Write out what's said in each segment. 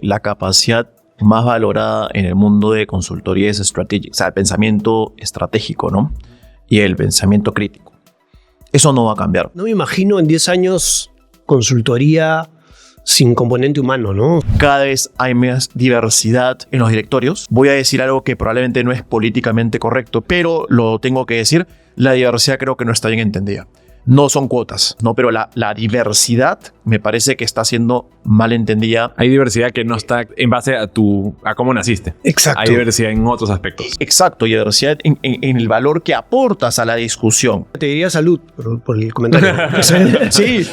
la capacidad más valorada en el mundo de consultoría es strategic, o sea, el pensamiento estratégico, ¿no? Y el pensamiento crítico. Eso no va a cambiar. No me imagino en 10 años consultoría sin componente humano, ¿no? Cada vez hay más diversidad en los directorios. Voy a decir algo que probablemente no es políticamente correcto, pero lo tengo que decir. La diversidad creo que no está bien entendida. No son cuotas, ¿no? Pero la diversidad me parece que está siendo mal entendida. Hay diversidad que no está en base a cómo naciste. Exacto. Hay diversidad en otros aspectos. Exacto, y diversidad en el valor que aportas a la discusión. Te diría salud por el comentario. Sí.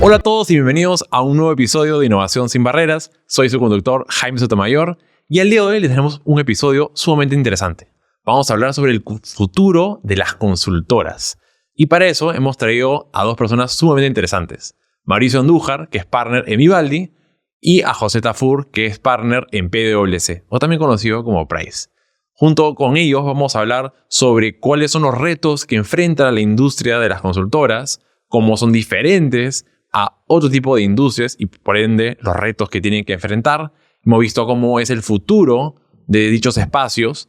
Hola a todos y bienvenidos a un nuevo episodio de Innovación sin Barreras. Soy su conductor Jaime Sotomayor y el día de hoy les tenemos un episodio sumamente interesante. Vamos a hablar sobre el futuro de las consultoras. Y para eso hemos traído a dos personas sumamente interesantes. Mauricio Andújar, que es partner en Vivaldi, y a José Tafur, que es partner en PwC, o también conocido como Price. Junto con ellos vamos a hablar sobre cuáles son los retos que enfrenta la industria de las consultoras, cómo son diferentes a otro tipo de industrias y por ende los retos que tienen que enfrentar. Hemos visto cómo es el futuro de dichos espacios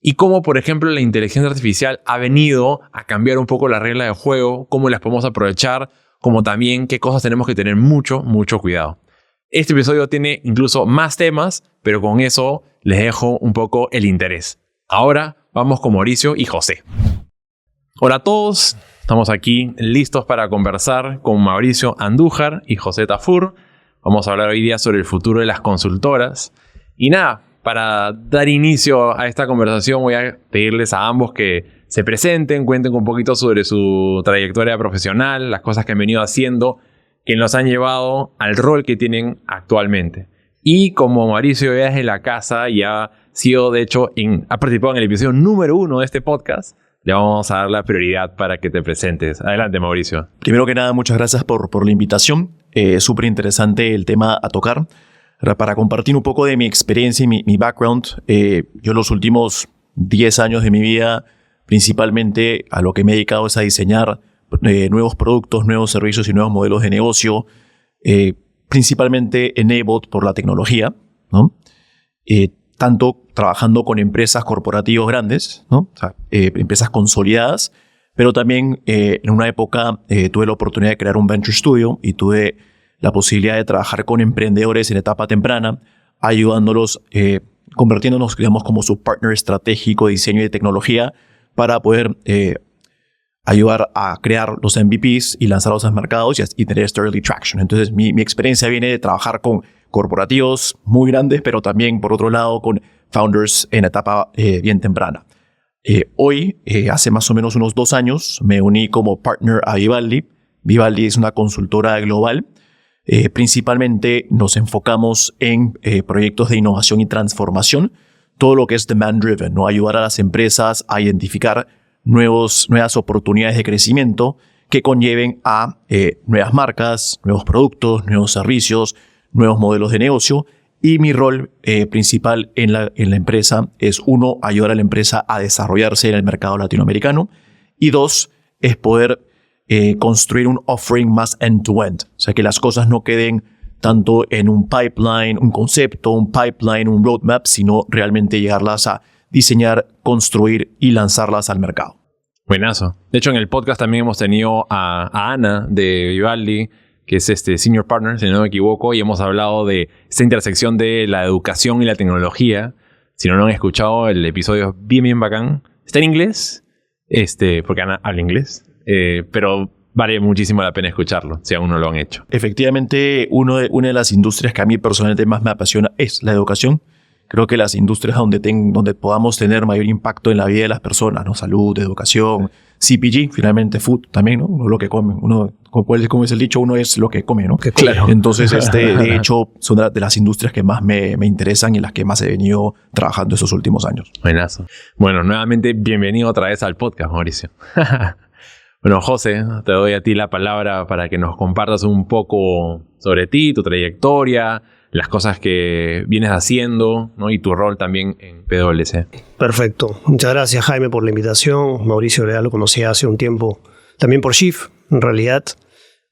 y cómo, por ejemplo, la inteligencia artificial ha venido a cambiar un poco la regla de juego, cómo las podemos aprovechar, como también qué cosas tenemos que tener mucho cuidado. Este episodio tiene incluso más temas, pero con eso les dejo un poco el interés. Ahora vamos con Mauricio y José. Hola a todos. Estamos aquí listos para conversar con Mauricio Andújar y José Tafur. Vamos a hablar hoy día sobre el futuro de las consultoras. Y nada, para dar inicio a esta conversación voy a pedirles a ambos que se presenten, cuenten un poquito sobre su trayectoria profesional, las cosas que han venido haciendo, que los han llevado al rol que tienen actualmente. Y como Mauricio ya es de la casa y ha sido, de hecho, ha participado en el episodio número 1 de este podcast, le vamos a dar la prioridad para que te presentes. Adelante, Mauricio. Primero que nada, muchas gracias por la invitación. Súper interesante el tema a tocar. Para compartir un poco de mi experiencia y mi background, yo los últimos 10 años de mi vida, principalmente a lo que me he dedicado es a diseñar nuevos productos, nuevos servicios y nuevos modelos de negocio, principalmente enabled por la tecnología, ¿no? Tanto trabajando con empresas corporativas grandes, ¿no? O sea, empresas consolidadas, pero también en una época tuve la oportunidad de crear un venture studio y tuve la posibilidad de trabajar con emprendedores en etapa temprana, ayudándolos, convirtiéndonos, digamos, como su partner estratégico de diseño y de tecnología para poder ayudar a crear los MVPs y lanzarlos a mercados y tener esta early traction. Entonces, mi experiencia viene de trabajar con corporativos muy grandes, pero también, por otro lado, con founders en etapa bien temprana. Hoy, hace más o menos unos 2 años, me uní como partner a Vivaldi. Vivaldi es una consultora global. Principalmente nos enfocamos en proyectos de innovación y transformación, todo lo que es demand driven, ¿no? Ayudar a las empresas a identificar nuevas oportunidades de crecimiento que conlleven a nuevas marcas, nuevos productos, nuevos servicios, nuevos modelos de negocio. Y mi rol principal en la empresa es, 1, ayudar a la empresa a desarrollarse en el mercado latinoamericano, y 2, es poder construir un offering más end-to-end. O sea, que las cosas no queden tanto en un pipeline, un concepto, un pipeline, un roadmap, sino realmente llegarlas a diseñar, construir y lanzarlas al mercado. Buenazo. De hecho, en el podcast también hemos tenido a Ana de Vivaldi, que es senior partner, si no me equivoco, y hemos hablado de esta intersección de la educación y la tecnología. Si no lo han escuchado, el episodio es bien bacán. Está en inglés, porque Ana habla inglés, pero vale muchísimo la pena escucharlo, si aún no lo han hecho. Efectivamente, una de las industrias que a mí personalmente más me apasiona es la educación. Creo que las industrias donde podamos tener mayor impacto en la vida de las personas, ¿no? Salud, educación, CPG, finalmente food también, ¿no? Uno es lo que come. Uno, como es el dicho, uno es lo que come, ¿no? Claro. Entonces, de hecho, son de las industrias que más me interesan y en las que más he venido trabajando estos últimos años. Buenazo. Bueno, nuevamente, bienvenido otra vez al podcast, Mauricio. Bueno, José, te doy a ti la palabra para que nos compartas un poco sobre ti, tu trayectoria, las cosas que vienes haciendo, ¿no? Y tu rol también en PwC. Perfecto. Muchas gracias, Jaime, por la invitación. Mauricio lo conocía hace un tiempo, también por Shift, en realidad.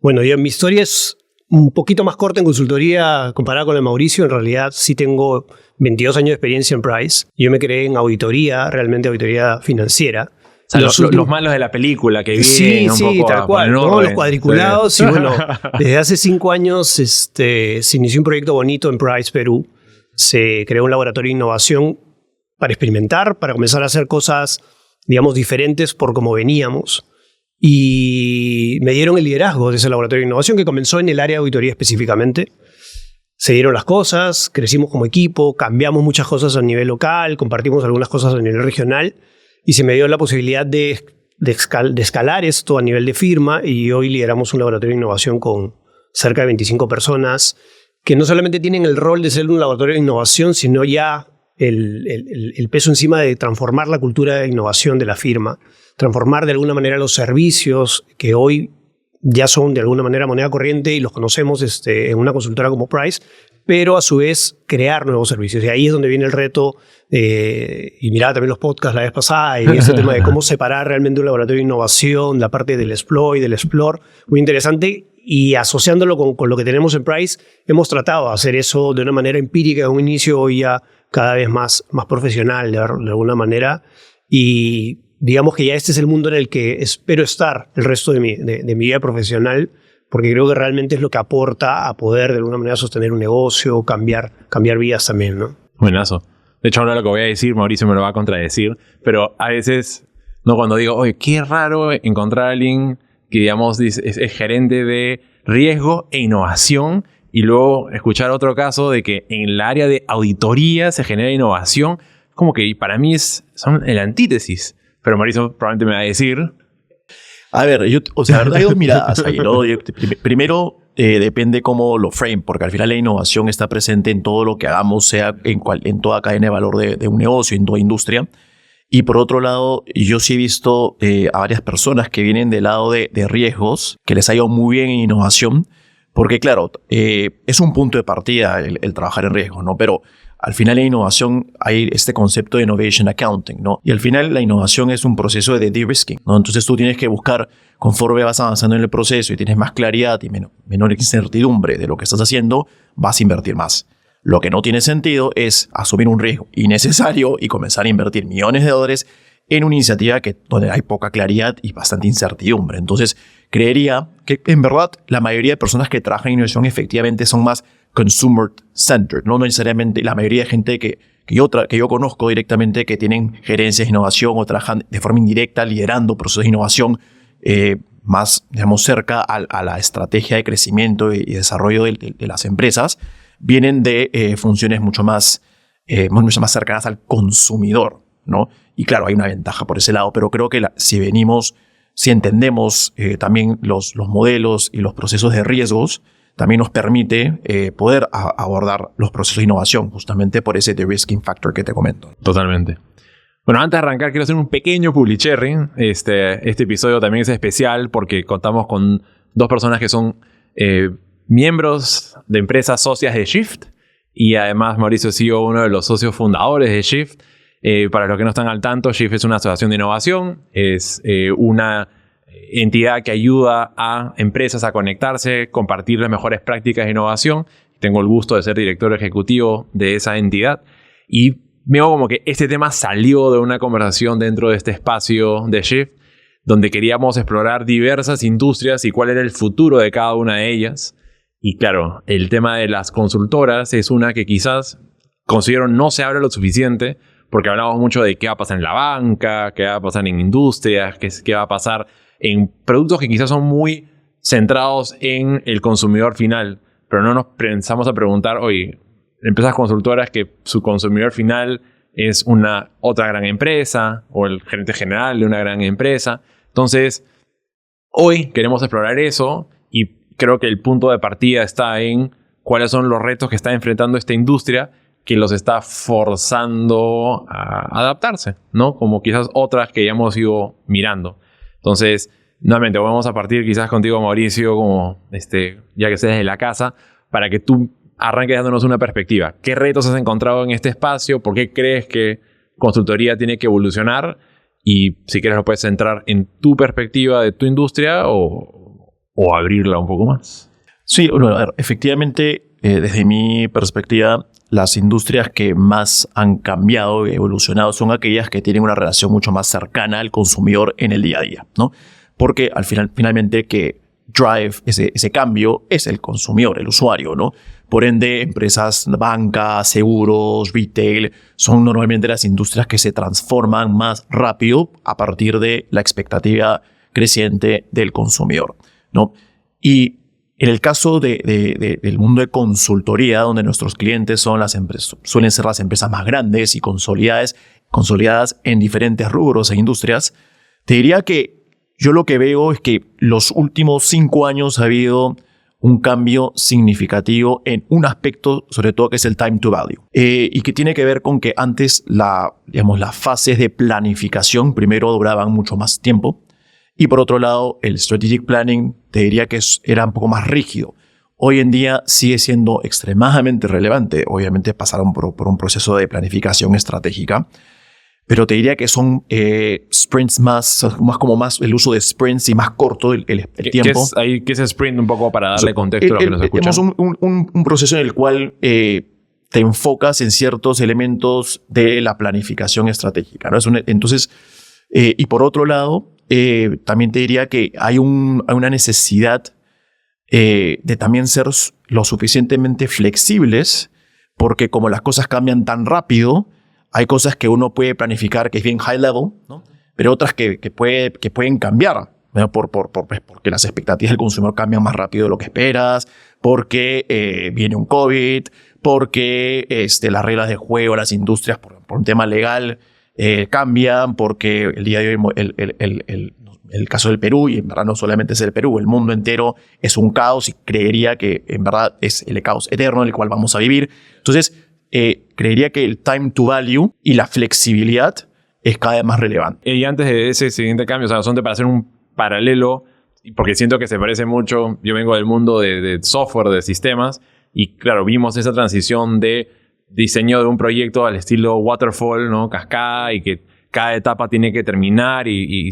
Bueno, mi historia es un poquito más corta en consultoría comparada con la de Mauricio. En realidad sí tengo 22 años de experiencia en Price. Yo me creé en auditoría, realmente auditoría financiera. O sea, los malos de la película que vienen sí, un poco tal cual, ¿no? Los cuadriculados. Sí. Y bueno, desde hace 5 años se inició un proyecto bonito en Price Perú. Se creó un laboratorio de innovación para experimentar, para comenzar a hacer cosas, digamos, diferentes por cómo veníamos. Y me dieron el liderazgo de ese laboratorio de innovación que comenzó en el área de auditoría específicamente. Se dieron las cosas, crecimos como equipo, cambiamos muchas cosas a nivel local, compartimos algunas cosas a nivel regional. Y se me dio la posibilidad de escalar esto a nivel de firma, y hoy lideramos un laboratorio de innovación con cerca de 25 personas que no solamente tienen el rol de ser un laboratorio de innovación, sino ya el peso encima de transformar la cultura de innovación de la firma, transformar de alguna manera los servicios que hoy ya son de alguna manera moneda corriente y los conocemos en una consultora como Price, pero a su vez crear nuevos servicios. Y ahí es donde viene el reto, y miraba también los podcasts la vez pasada, y ese tema de cómo separar realmente un laboratorio de innovación, la parte del exploit, del explore, muy interesante. Y asociándolo con lo que tenemos en Price, hemos tratado de hacer eso de una manera empírica de un inicio, hoy ya cada vez más profesional de alguna manera. Y digamos que ya este es el mundo en el que espero estar el resto de mi vida profesional, porque creo que realmente es lo que aporta a poder de alguna manera sostener un negocio, cambiar vidas también, ¿no? Buenazo. De hecho, ahora lo que voy a decir, Mauricio me lo va a contradecir, pero a veces, ¿no? Cuando digo, oye, qué raro encontrar a alguien que, digamos, es gerente de riesgo e innovación, y luego escuchar otro caso de que en el área de auditoría se genera innovación, como que para mí son el antítesis. Pero Mauricio probablemente me va a decir... A ver, la verdad hay dos miradas ahí, ¿no? Primero, depende cómo lo frame, porque al final la innovación está presente en todo lo que hagamos, sea en toda cadena de valor de un negocio, en toda industria. Y por otro lado, yo sí he visto a varias personas que vienen del lado de riesgos, que les ha ido muy bien en innovación, porque claro, es un punto de partida el trabajar en riesgos, ¿no? Pero al final en innovación hay este concepto de innovation accounting, ¿no? Y al final la innovación es un proceso de de-risking, ¿no? Entonces tú tienes que buscar, conforme vas avanzando en el proceso y tienes más claridad y menor incertidumbre de lo que estás haciendo, vas a invertir más. Lo que no tiene sentido es asumir un riesgo innecesario y comenzar a invertir millones de dólares en una iniciativa donde hay poca claridad y bastante incertidumbre. Entonces, creería que en verdad la mayoría de personas que trabajan en innovación efectivamente son más consumer-centered, no necesariamente la mayoría de gente que yo conozco directamente que tienen gerencias de innovación o trabajan de forma indirecta liderando procesos de innovación más, digamos, cerca a la estrategia de crecimiento y desarrollo de las empresas, vienen de funciones mucho más cercanas al consumidor, ¿no? Y claro, hay una ventaja por ese lado, pero creo que si entendemos también los modelos y los procesos de riesgos, también nos permite poder abordar los procesos de innovación, justamente por ese de-risking factor que te comento. Totalmente. Bueno, antes de arrancar, quiero hacer un pequeño public-cherry. Este episodio también es especial porque contamos con 2 personas que son miembros de empresas socias de Shift, y además Mauricio ha sido uno de los socios fundadores de Shift. Para los que no están al tanto, Shift es una asociación de innovación, es una entidad que ayuda a empresas a conectarse, compartir las mejores prácticas de innovación. Tengo el gusto de ser director ejecutivo de esa entidad y veo como que este tema salió de una conversación dentro de este espacio de Shift, donde queríamos explorar diversas industrias y cuál era el futuro de cada una de ellas. Y claro, el tema de las consultoras es una que quizás considero no se habla lo suficiente, porque hablamos mucho de qué va a pasar en la banca, qué va a pasar en industrias, qué va a pasar en productos que quizás son muy centrados en el consumidor final, pero no nos pensamos a preguntar, oye, empresas consultoras que su consumidor final es una otra gran empresa o el gerente general de una gran empresa. Entonces, hoy queremos explorar eso y creo que el punto de partida está en cuáles son los retos que está enfrentando esta industria que los está forzando a adaptarse, ¿no? Como quizás otras que ya hemos ido mirando. Entonces, nuevamente, vamos a partir quizás contigo, Mauricio, como ya que estés desde la casa, para que tú arranques dándonos una perspectiva. ¿Qué retos has encontrado en este espacio? ¿Por qué crees que consultoría tiene que evolucionar? Y si quieres lo puedes centrar en tu perspectiva de tu industria o abrirla un poco más. Sí, bueno, a ver, efectivamente, desde mi perspectiva, las industrias que más han cambiado y evolucionado son aquellas que tienen una relación mucho más cercana al consumidor en el día a día, ¿no? Porque finalmente que drive ese cambio es el consumidor, el usuario, ¿no? Por ende, empresas, banca, seguros, retail, son normalmente las industrias que se transforman más rápido a partir de la expectativa creciente del consumidor, ¿no? Y en el caso del mundo de consultoría, donde nuestros clientes son las empresas, suelen ser las empresas más grandes y consolidadas en diferentes rubros e industrias, te diría que yo lo que veo es que los últimos 5 años ha habido un cambio significativo en un aspecto, sobre todo, que es el time to value. Y que tiene que ver con que antes las fases de planificación primero duraban mucho más tiempo. Y por otro lado, el strategic planning te diría que era un poco más rígido. Hoy en día sigue siendo extremadamente relevante. Obviamente pasaron por un proceso de planificación estratégica. Pero te diría que son sprints más el uso de sprints y más corto el tiempo. ¿Qué es sprint un poco para darle contexto a los que nos escuchan? Es un proceso en el cual te enfocas en ciertos elementos de la planificación estratégica, ¿no? Entonces, y por otro lado, también te diría que hay una necesidad de también ser lo suficientemente flexibles, porque como las cosas cambian tan rápido, hay cosas que uno puede planificar que es bien high level, ¿no? Pero otras que pueden cambiar, ¿no? Porque las expectativas del consumidor cambian más rápido de lo que esperas, porque viene un COVID, porque las reglas de juego, las industrias, por un tema legal, cambian, porque el día de hoy el caso del Perú, y en verdad no solamente es el Perú, el mundo entero es un caos y creería que en verdad es el caos eterno en el cual vamos a vivir. Entonces, creería que el time to value y la flexibilidad es cada vez más relevante. Y antes de ese siguiente cambio, o sea, son para hacer un paralelo, porque siento que se parece mucho. Yo vengo del mundo de software, de sistemas, y claro, vimos esa transición de diseño de un proyecto al estilo waterfall, ¿no? Cascada, y que cada etapa tiene que terminar y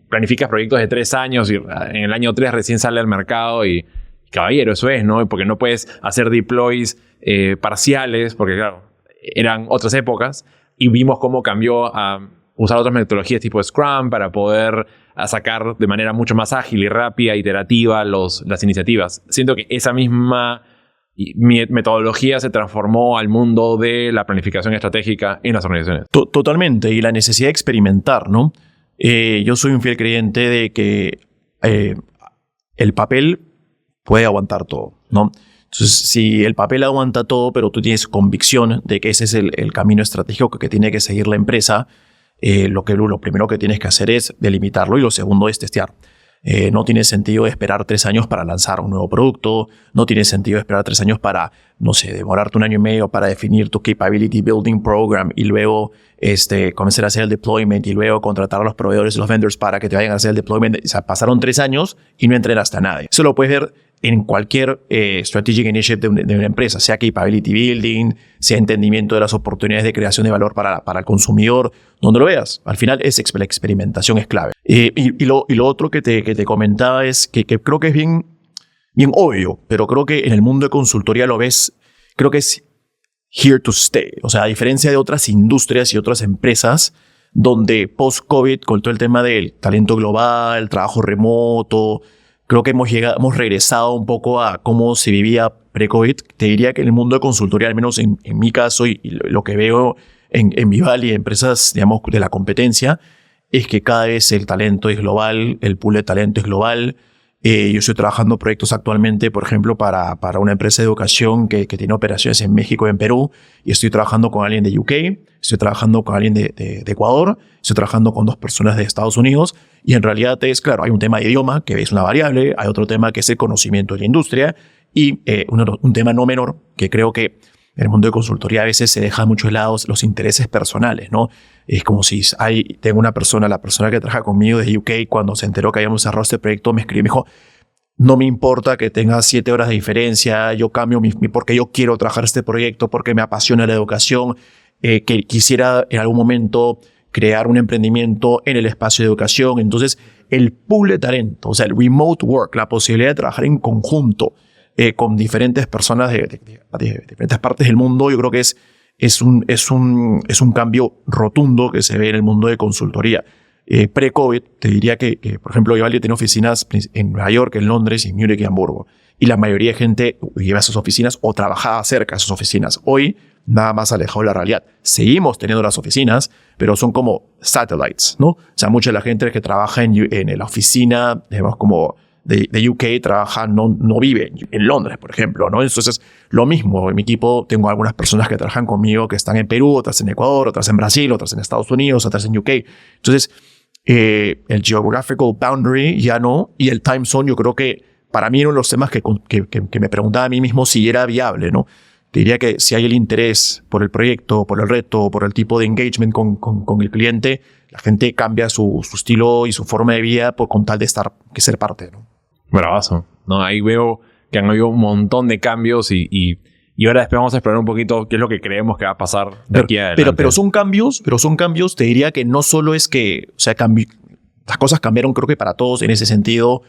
planificas proyectos de 3 años y en el año 3 recién sale al mercado y caballero, eso es, ¿no? Porque no puedes hacer deploys parciales, porque claro, eran otras épocas, y vimos cómo cambió a usar otras metodologías tipo Scrum para poder sacar de manera mucho más ágil y rápida, iterativa, las iniciativas. Siento que esa misma metodología se transformó al mundo de la planificación estratégica en las organizaciones. Totalmente, y la necesidad de experimentar, ¿no? Yo soy un fiel creyente de que el papel puede aguantar todo, ¿no? Entonces, si el papel aguanta todo, pero tú tienes convicción de que ese es el camino estratégico que tiene que seguir la empresa, lo primero que tienes que hacer es delimitarlo y lo segundo es testear. No tiene sentido esperar 3 años para lanzar un nuevo producto, no tiene sentido esperar 3 años para, no sé, demorarte 1 año y medio para definir tu Capability Building Program y luego comenzar a hacer el deployment y luego contratar a los proveedores y los vendors para que te vayan a hacer el deployment. O sea, pasaron 3 años y no entrenaste a nadie. Eso lo puedes ver en cualquier strategic initiative de una empresa, sea capability building, sea entendimiento de las oportunidades de creación de valor para el consumidor, donde lo veas. Al final la experimentación es clave. Y lo otro que te comentaba es que creo que es bien obvio, pero creo que en el mundo de consultoría lo ves, creo que es here to stay. O sea, a diferencia de otras industrias y otras empresas, donde post-COVID, con todo el tema del talento global, trabajo remoto, creo que hemos regresado un poco a cómo se vivía pre-COVID. Te diría que en el mundo de consultoría, al menos en mi caso y lo que veo en Vival y empresas, digamos, de la competencia, es que cada vez el talento es global, el pool de talento es global. Yo estoy trabajando proyectos actualmente, por ejemplo, para una empresa de educación que tiene operaciones en México y en Perú, y estoy trabajando con alguien de UK, estoy trabajando con alguien de Ecuador, estoy trabajando con 2 personas de Estados Unidos, y en realidad claro, hay un tema de idioma que es una variable, hay otro tema que es el conocimiento de la industria, y un tema no menor que creo que en el mundo de consultoría a veces se deja mucho de lado los intereses personales, ¿no? Es como si tengo la persona que trabaja conmigo de UK, cuando se enteró que habíamos cerrado este proyecto, me escribió y me dijo, no me importa que tenga 7 horas de diferencia, yo cambio porque yo quiero trabajar este proyecto, porque me apasiona la educación, que quisiera en algún momento crear un emprendimiento en el espacio de educación. Entonces, el pool de talento, o sea, el remote work, la posibilidad de trabajar en conjunto con diferentes personas de diferentes partes del mundo, yo creo que es un cambio rotundo que se ve en el mundo de consultoría. Pre-COVID, te diría que, por ejemplo, Vivaldi tiene oficinas en Nueva York, en Londres, en Múnich y Hamburgo. Y la mayoría de gente iba a esas oficinas o trabajaba cerca de esas oficinas. Hoy, nada más alejado de la realidad. Seguimos teniendo las oficinas, pero son como satellites, ¿no? O sea, mucha de la gente que trabaja en la oficina, digamos, como de UK, trabaja, no vive en Londres, por ejemplo, ¿no? Entonces, lo mismo. En mi equipo tengo algunas personas que trabajan conmigo que están en Perú, otras en Ecuador, otras en Brasil, otras en Estados Unidos, otras en UK. Entonces, el geographical boundary ya no, y el time zone, yo creo que para mí era uno de los temas que me preguntaba a mí mismo si era viable, ¿no? Te diría que si hay el interés por el proyecto, por el reto, por el tipo de engagement con el cliente, la gente cambia su estilo y su forma de vida con tal de ser parte, ¿no? Bravazo. No, ahí veo que han habido un montón de cambios y ahora después vamos a explorar un poquito qué es lo que creemos que va a pasar de aquí a adelante. Pero son cambios, te diría que no solo es que, o sea, las cosas cambiaron creo que para todos en ese sentido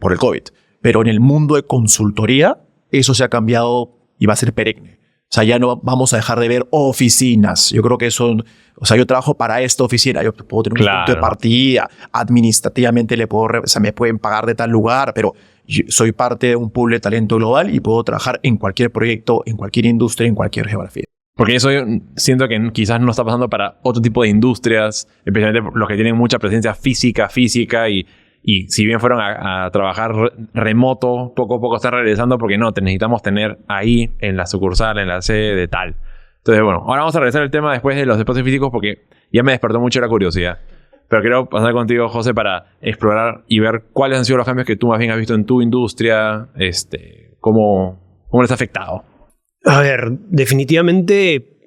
por el COVID, pero en el mundo de consultoría eso se ha cambiado y va a ser perenne. O sea, ya no vamos a dejar de ver oficinas. Yo creo que eso, o sea, yo trabajo para esta oficina, yo puedo tener un punto de partida, administrativamente me pueden pagar de tal lugar, pero yo soy parte de un pool de talento global y puedo trabajar en cualquier proyecto, en cualquier industria, en cualquier geografía. Porque eso yo siento que quizás no está pasando para otro tipo de industrias, especialmente los que tienen mucha presencia física y si bien fueron a trabajar remoto, poco a poco están regresando porque no, te necesitamos tener ahí en la sucursal, en la sede de tal. Entonces, bueno, ahora vamos a regresar al tema después de los espacios físicos porque ya me despertó mucho la curiosidad. Pero quiero pasar contigo, José, para explorar y ver cuáles han sido los cambios que tú más bien has visto en tu industria, cómo les ha afectado. A ver, definitivamente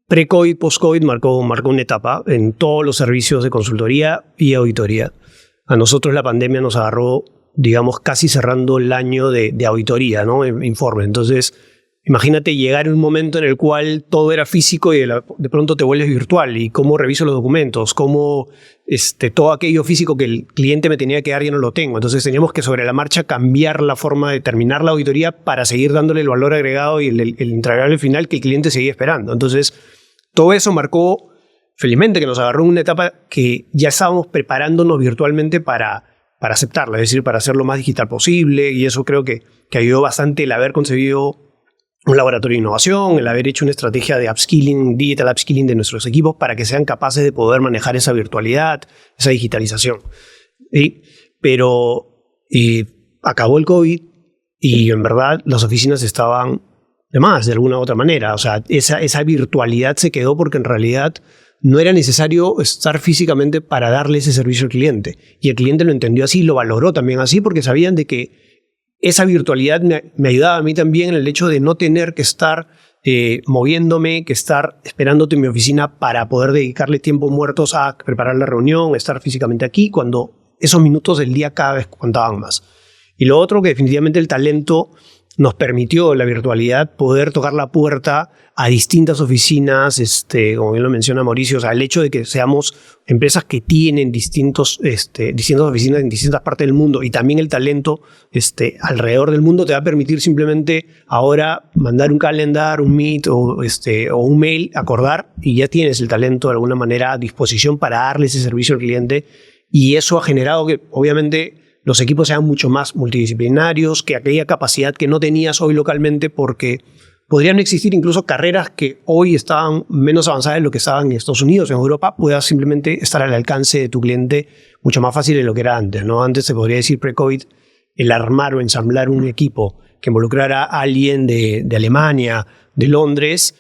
pre-COVID, post-COVID marcó una etapa en todos los servicios de consultoría y auditoría. A nosotros la pandemia nos agarró, digamos, casi cerrando el año de auditoría, ¿no? Informe. Entonces, imagínate llegar en un momento en el cual todo era físico y de pronto te vuelves virtual. Y cómo reviso los documentos, cómo todo aquello físico que el cliente me tenía que dar ya no lo tengo. Entonces teníamos que sobre la marcha cambiar la forma de terminar la auditoría para seguir dándole el valor agregado y el entregable final que el cliente seguía esperando. Entonces, todo eso marcó, felizmente, que nos agarró en una etapa que ya estábamos preparándonos virtualmente para aceptarla, es decir, para hacer lo más digital posible, y eso creo que ayudó bastante el haber concebido un laboratorio de innovación, el haber hecho una estrategia de upskilling, digital upskilling de nuestros equipos para que sean capaces de poder manejar esa virtualidad, esa digitalización. Pero acabó el COVID y en verdad las oficinas estaban de más, de alguna u otra manera. O sea, esa virtualidad se quedó porque en realidad no era necesario estar físicamente para darle ese servicio al cliente. Y el cliente lo entendió así, lo valoró también así, porque sabían de que esa virtualidad me ayudaba a mí también en el hecho de no tener que estar moviéndome, que estar esperándote en mi oficina para poder dedicarle tiempo muertos a preparar la reunión, estar físicamente aquí, cuando esos minutos del día cada vez contaban más. Y lo otro, que definitivamente el talento nos permitió, la virtualidad, poder tocar la puerta a distintas oficinas, como bien lo menciona Mauricio, o sea, el hecho de que seamos empresas que tienen distintas oficinas en distintas partes del mundo y también el talento alrededor del mundo te va a permitir simplemente ahora mandar un calendar, un meet o un mail, acordar, y ya tienes el talento de alguna manera a disposición para darle ese servicio al cliente, y eso ha generado que obviamente los equipos sean mucho más multidisciplinarios, que aquella capacidad que no tenías hoy localmente, porque podrían existir incluso carreras que hoy estaban menos avanzadas de lo que estaban en Estados Unidos, en Europa, puedas simplemente estar al alcance de tu cliente mucho más fácil de lo que era antes, ¿no? Antes se podría decir pre-COVID, el armar o ensamblar un equipo que involucrara a alguien de Alemania, de Londres,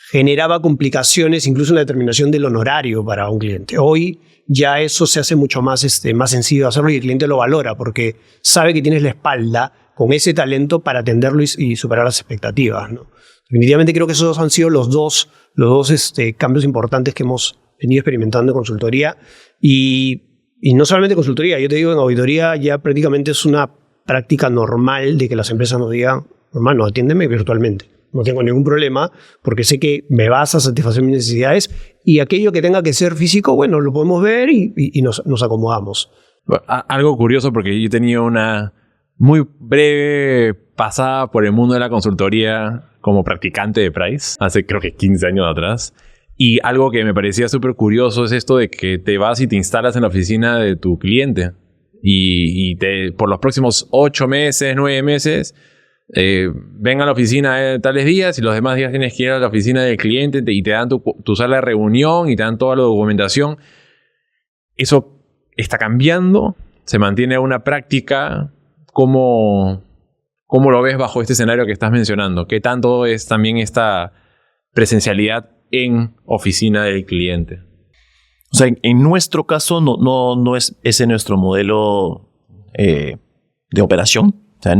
generaba complicaciones, incluso en la determinación del honorario para un cliente. Hoy ya eso se hace mucho más sencillo de hacerlo y el cliente lo valora porque sabe que tienes la espalda con ese talento para atenderlo y superar las expectativas, ¿no? Definitivamente creo que esos han sido los dos cambios importantes que hemos venido experimentando en consultoría y no solamente consultoría, yo te digo, en auditoría ya prácticamente es una práctica normal de que las empresas nos digan, hermano, atiéndeme virtualmente. No tengo ningún problema porque sé que me vas a satisfacer mis necesidades y aquello que tenga que ser físico, bueno, lo podemos ver y nos acomodamos. Algo curioso, porque yo he tenido una muy breve pasada por el mundo de la consultoría como practicante de Price, hace creo que 15 años atrás. Y algo que me parecía súper curioso es esto de que te vas y te instalas en la oficina de tu cliente. Y por los próximos 8 meses, 9 meses, ven a la oficina tales días y los demás días tienes que ir a la oficina del cliente y te dan tu sala de reunión y te dan toda la documentación. Eso está cambiando, se mantiene una práctica. ¿Cómo lo ves bajo este escenario que estás mencionando? ¿Qué tanto es también esta presencialidad en oficina del cliente? O sea, en nuestro caso no es ese nuestro modelo de operación. O sea,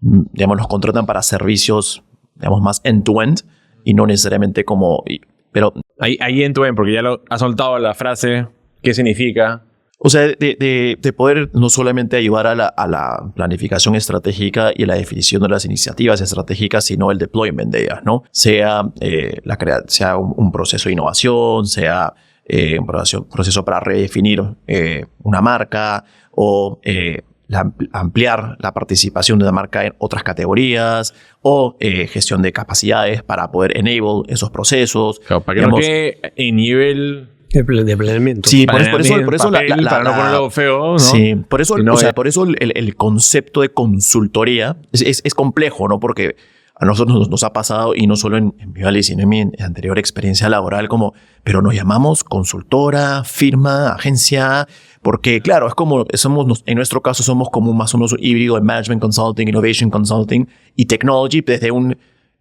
digamos, nos contratan para servicios, digamos, más end-to-end y no necesariamente como... Pero ahí end-to-end, porque ya lo has soltado la frase, ¿qué significa? O sea, de poder no solamente ayudar a la planificación estratégica y la definición de las iniciativas estratégicas, sino el deployment de ellas, ¿no? Sea sea un proceso de innovación, sea un proceso para redefinir una marca o ampliar la participación de la marca en otras categorías o gestión de capacidades para poder enable esos procesos. Claro, para que no quede en nivel... de planeamiento. Sí, por eso papel, para no ponerlo feo, ¿no? Sí, por eso, no, por eso el concepto de consultoría es complejo, ¿no? Porque a nosotros nos ha pasado, y no solo en Vivalis, sino en mi anterior experiencia laboral, pero nos llamamos consultora, firma, agencia, porque claro, es como en nuestro caso somos como más o menos un híbrido de Management Consulting, Innovation Consulting y Technology desde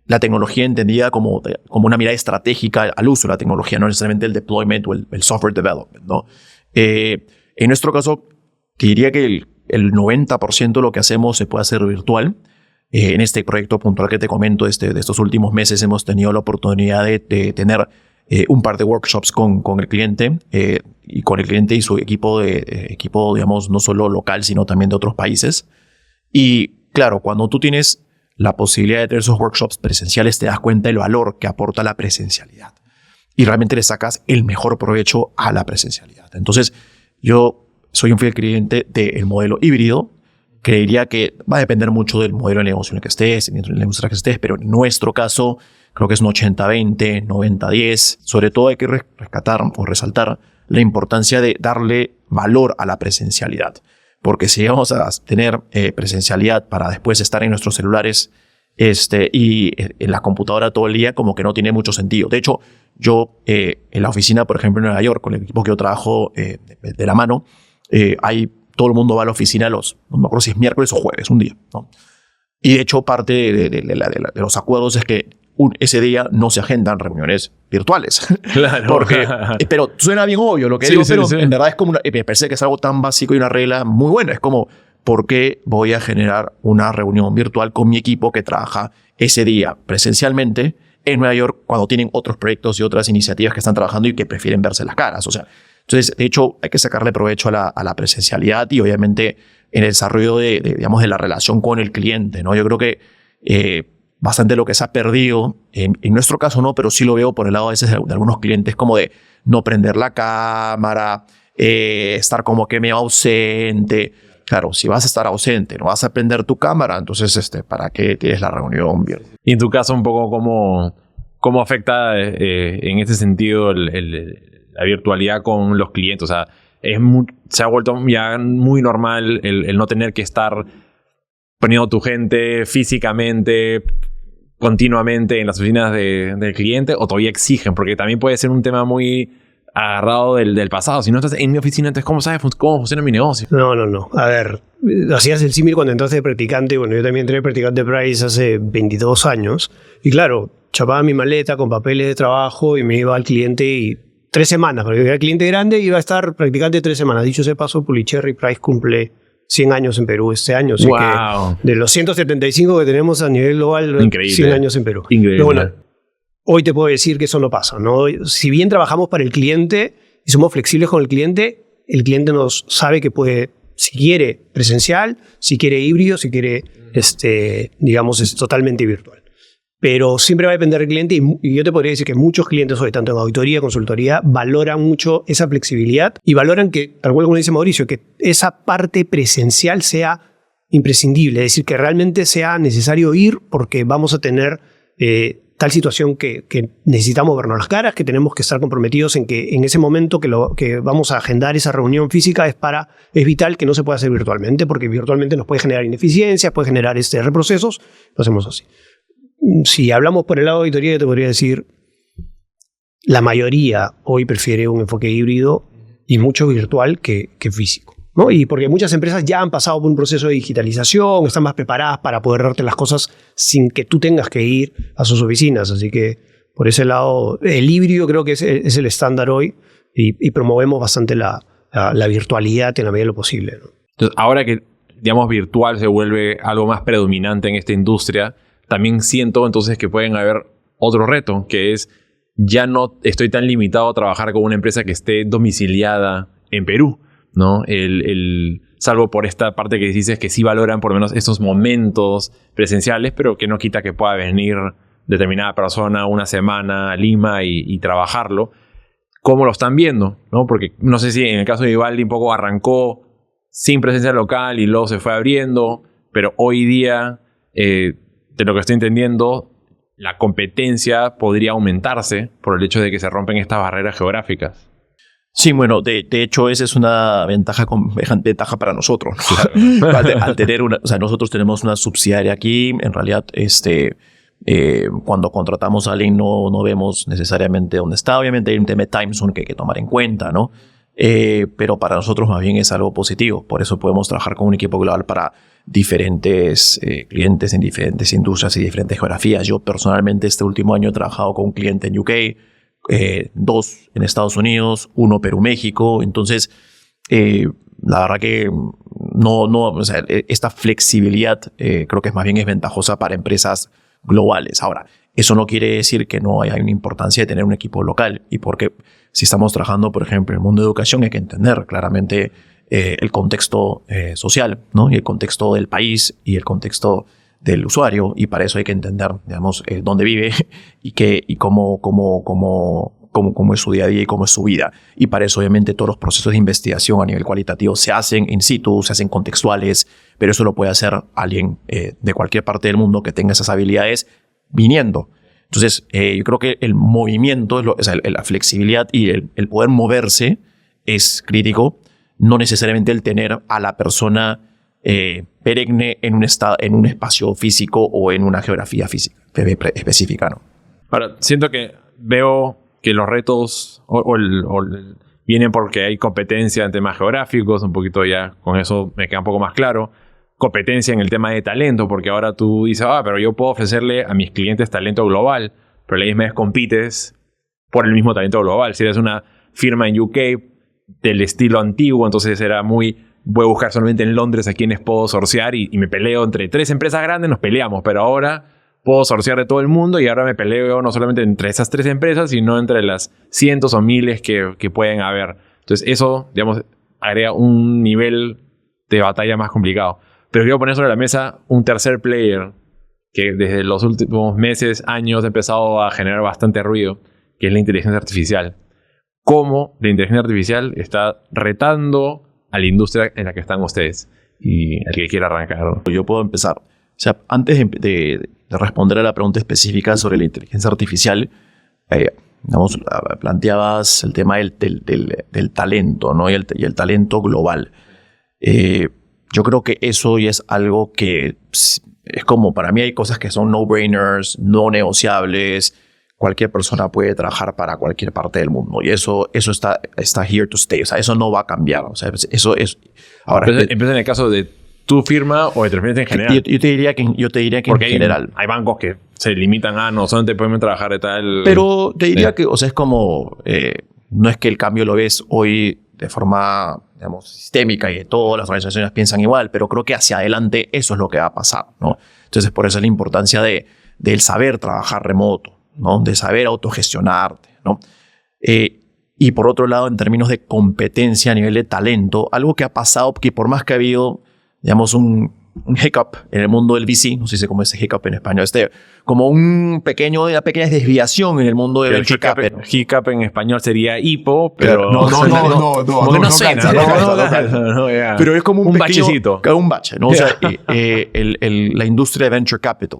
la tecnología entendida como una mirada estratégica al uso de la tecnología, no necesariamente el deployment o el software development, ¿no? En nuestro caso, te diría que el 90% de lo que hacemos se puede hacer virtual. En este proyecto puntual que te comento de estos últimos meses hemos tenido la oportunidad de tener un par de workshops con el cliente y con el cliente y su equipo, digamos, no solo local, sino también de otros países. Y claro, cuando tú tienes la posibilidad de tener esos workshops presenciales, te das cuenta del valor que aporta la presencialidad. Y realmente le sacas el mejor provecho a la presencialidad. Entonces, yo soy un fiel creyente del modelo híbrido. Creería que va a depender mucho del modelo de negocio en el que estés, en la industria que estés, pero en nuestro caso creo que es un 80-20, 90-10. Sobre todo hay que rescatar o resaltar la importancia de darle valor a la presencialidad. Porque si vamos a tener presencialidad para después estar en nuestros celulares y en la computadora todo el día, como que no tiene mucho sentido. De hecho, yo en la oficina, por ejemplo, en Nueva York, con el equipo que yo trabajo de la mano, todo el mundo va a la oficina no me acuerdo si es miércoles o jueves, un día, ¿no? Y de hecho, parte de los acuerdos es que ese día no se agendan reuniones virtuales. Claro. Pero suena bien obvio lo que sí, digo, sí, pero sí. en verdad es como me parece que es algo tan básico y una regla muy buena. Es como, ¿por qué voy a generar una reunión virtual con mi equipo que trabaja ese día presencialmente en Nueva York cuando tienen otros proyectos y otras iniciativas que están trabajando y que prefieren verse las caras? O sea, entonces, de hecho, hay que sacarle provecho a la presencialidad y obviamente en el desarrollo digamos, de la relación con el cliente, ¿no? Yo creo que bastante lo que se ha perdido, en nuestro caso no, pero sí lo veo por el lado a veces de algunos clientes, como de no prender la cámara, estar como que medio ausente. Claro, si vas a estar ausente, no vas a prender tu cámara, entonces, ¿para qué tienes la reunión? Y en tu caso, un poco, ¿cómo afecta en ese sentido la virtualidad con los clientes? O sea, se ha vuelto ya muy normal el no tener que estar poniendo tu gente físicamente, continuamente en las oficinas del cliente, o todavía exigen, porque también puede ser un tema muy agarrado del pasado. Si no estás en mi oficina, entonces ¿cómo sabes cómo funciona mi negocio? No. A ver, hacías el símil cuando entraste de practicante. Bueno, yo también entré de practicante de Price hace 22 años. Y claro, chapaba mi maleta con papeles de trabajo y me iba al cliente y 3 semanas, porque era cliente grande y iba a estar practicante 3 semanas. Dicho sea paso, Pulicherry Price cumple 100 años en Perú este año. Así wow. Que de los 175 que tenemos a nivel global, increíble. 100 años en Perú. Increíble. Pero bueno, hoy te puedo decir que eso no pasa, ¿no? Si bien trabajamos para el cliente y somos flexibles con el cliente nos sabe que puede, si quiere presencial, si quiere híbrido, si quiere, digamos, es totalmente virtual. pero siempre va a depender del cliente y yo te podría decir que muchos clientes hoy, tanto en auditoría, consultoría, valoran mucho esa flexibilidad y valoran que, tal cual como dice Mauricio, que esa parte presencial sea imprescindible, es decir, que realmente sea necesario ir porque vamos a tener tal situación que necesitamos vernos las caras, que tenemos que estar comprometidos en que en ese momento que vamos a agendar esa reunión física es vital que no se pueda hacer virtualmente, porque virtualmente nos puede generar ineficiencias, puede generar reprocesos, lo hacemos así. Si hablamos por el lado de auditoría, yo te podría decir, la mayoría hoy prefiere un enfoque híbrido y mucho virtual que físico, ¿no? Y porque muchas empresas ya han pasado por un proceso de digitalización, están más preparadas para poder darte las cosas sin que tú tengas que ir a sus oficinas. Así que por ese lado, el híbrido creo que es el estándar hoy y promovemos bastante la virtualidad en la medida de lo posible, ¿no? Entonces, ahora que, digamos, virtual se vuelve algo más predominante en esta industria, también siento entonces que pueden haber otro reto, que es ya no estoy tan limitado a trabajar con una empresa que esté domiciliada en Perú, ¿no? Salvo por esta parte que dices que sí valoran por lo menos estos momentos presenciales, pero que no quita que pueda venir determinada persona una semana a Lima y trabajarlo. ¿Cómo lo están viendo? ¿No? Porque no sé si en el caso de Vivaldi un poco arrancó sin presencia local y luego se fue abriendo, pero hoy día, de lo que estoy entendiendo, la competencia podría aumentarse por el hecho de que se rompen estas barreras geográficas. Sí, bueno, de hecho esa es una ventaja para nosotros, ¿no? Claro. Al tener nosotros tenemos una subsidiaria aquí, en realidad cuando contratamos a alguien no vemos necesariamente dónde está. Obviamente hay un tema de time zone que hay que tomar en cuenta, ¿no? Pero para nosotros más bien es algo positivo. Por eso podemos trabajar con un equipo global para diferentes clientes en diferentes industrias y diferentes geografías. Yo personalmente este último año he trabajado con un cliente en UK, 2 en Estados Unidos, 1 Perú, México. Entonces, la verdad que esta flexibilidad creo que más bien es ventajosa para empresas globales. Ahora, eso no quiere decir que no haya una importancia de tener un equipo local, y porque si estamos trabajando, por ejemplo, en el mundo de educación, hay que entender claramente el contexto social, ¿no? Y el contexto del país y el contexto del usuario, y para eso hay que entender, digamos, dónde vive y cómo es su día a día y cómo es su vida. Y para eso, obviamente, todos los procesos de investigación a nivel cualitativo se hacen in situ, se hacen contextuales, pero eso lo puede hacer alguien de cualquier parte del mundo que tenga esas habilidades viniendo. Entonces, yo creo que el movimiento, la flexibilidad y el poder moverse es crítico, no necesariamente el tener a la persona perenne en un espacio físico o en una geografía física específica, ¿no? Ahora, siento que veo que los retos vienen porque hay competencia en temas geográficos, un poquito ya con eso me queda un poco más claro. Competencia en el tema de talento, porque ahora tú dices, pero yo puedo ofrecerle a mis clientes talento global, pero la misma vez compites por el mismo talento global. Si eres una firma en UK del estilo antiguo, entonces era voy a buscar solamente en Londres a quienes puedo sourcear y me peleo entre 3 empresas grandes, nos peleamos, pero ahora puedo sourcear de todo el mundo y ahora me peleo no solamente entre esas 3 empresas, sino entre las cientos o miles que pueden haber. Entonces eso, digamos, agrega un nivel de batalla más complicado. Pero quiero poner sobre la mesa un tercer player que desde los últimos meses, años ha empezado a generar bastante ruido, que es la inteligencia artificial. ¿Cómo la inteligencia artificial está retando a la industria en la que están ustedes? Y el que quiera arrancar. Yo puedo empezar. O sea, antes de responder a la pregunta específica sobre la inteligencia artificial, planteabas el tema del talento, ¿no? y el talento global. Yo creo que eso ya es algo que es como, para mí hay cosas que son no-brainers, no negociables. Cualquier persona puede trabajar para cualquier parte del mundo y eso está here to stay. O sea, eso no va a cambiar. O sea, eso es... Ahora, empieza en el caso de tu firma o de tu firma en general. Yo te diría que porque en general. Hay bancos que se limitan a no solamente podemos trabajar de tal... Pero te diría que, o sea, es como... no es que el cambio lo ves hoy de forma, digamos, sistémica y de todas las organizaciones piensan igual, pero creo que hacia adelante eso es lo que va a pasar, ¿no? Entonces, por eso es la importancia del saber trabajar remoto, ¿no? De saber autogestionarte, ¿no? Y por otro lado, en términos de competencia a nivel de talento, algo que ha pasado, que por más que ha habido, digamos, un hiccup en el mundo del VC, no sé si cómo es hiccup en español, como una pequeña desviación en el mundo del venture capital. Hiccup en español sería hipo, pero no, como que no suena. Pero es como un pequeño, bachecito. Un bache, ¿no? O sea, la industria de venture capital,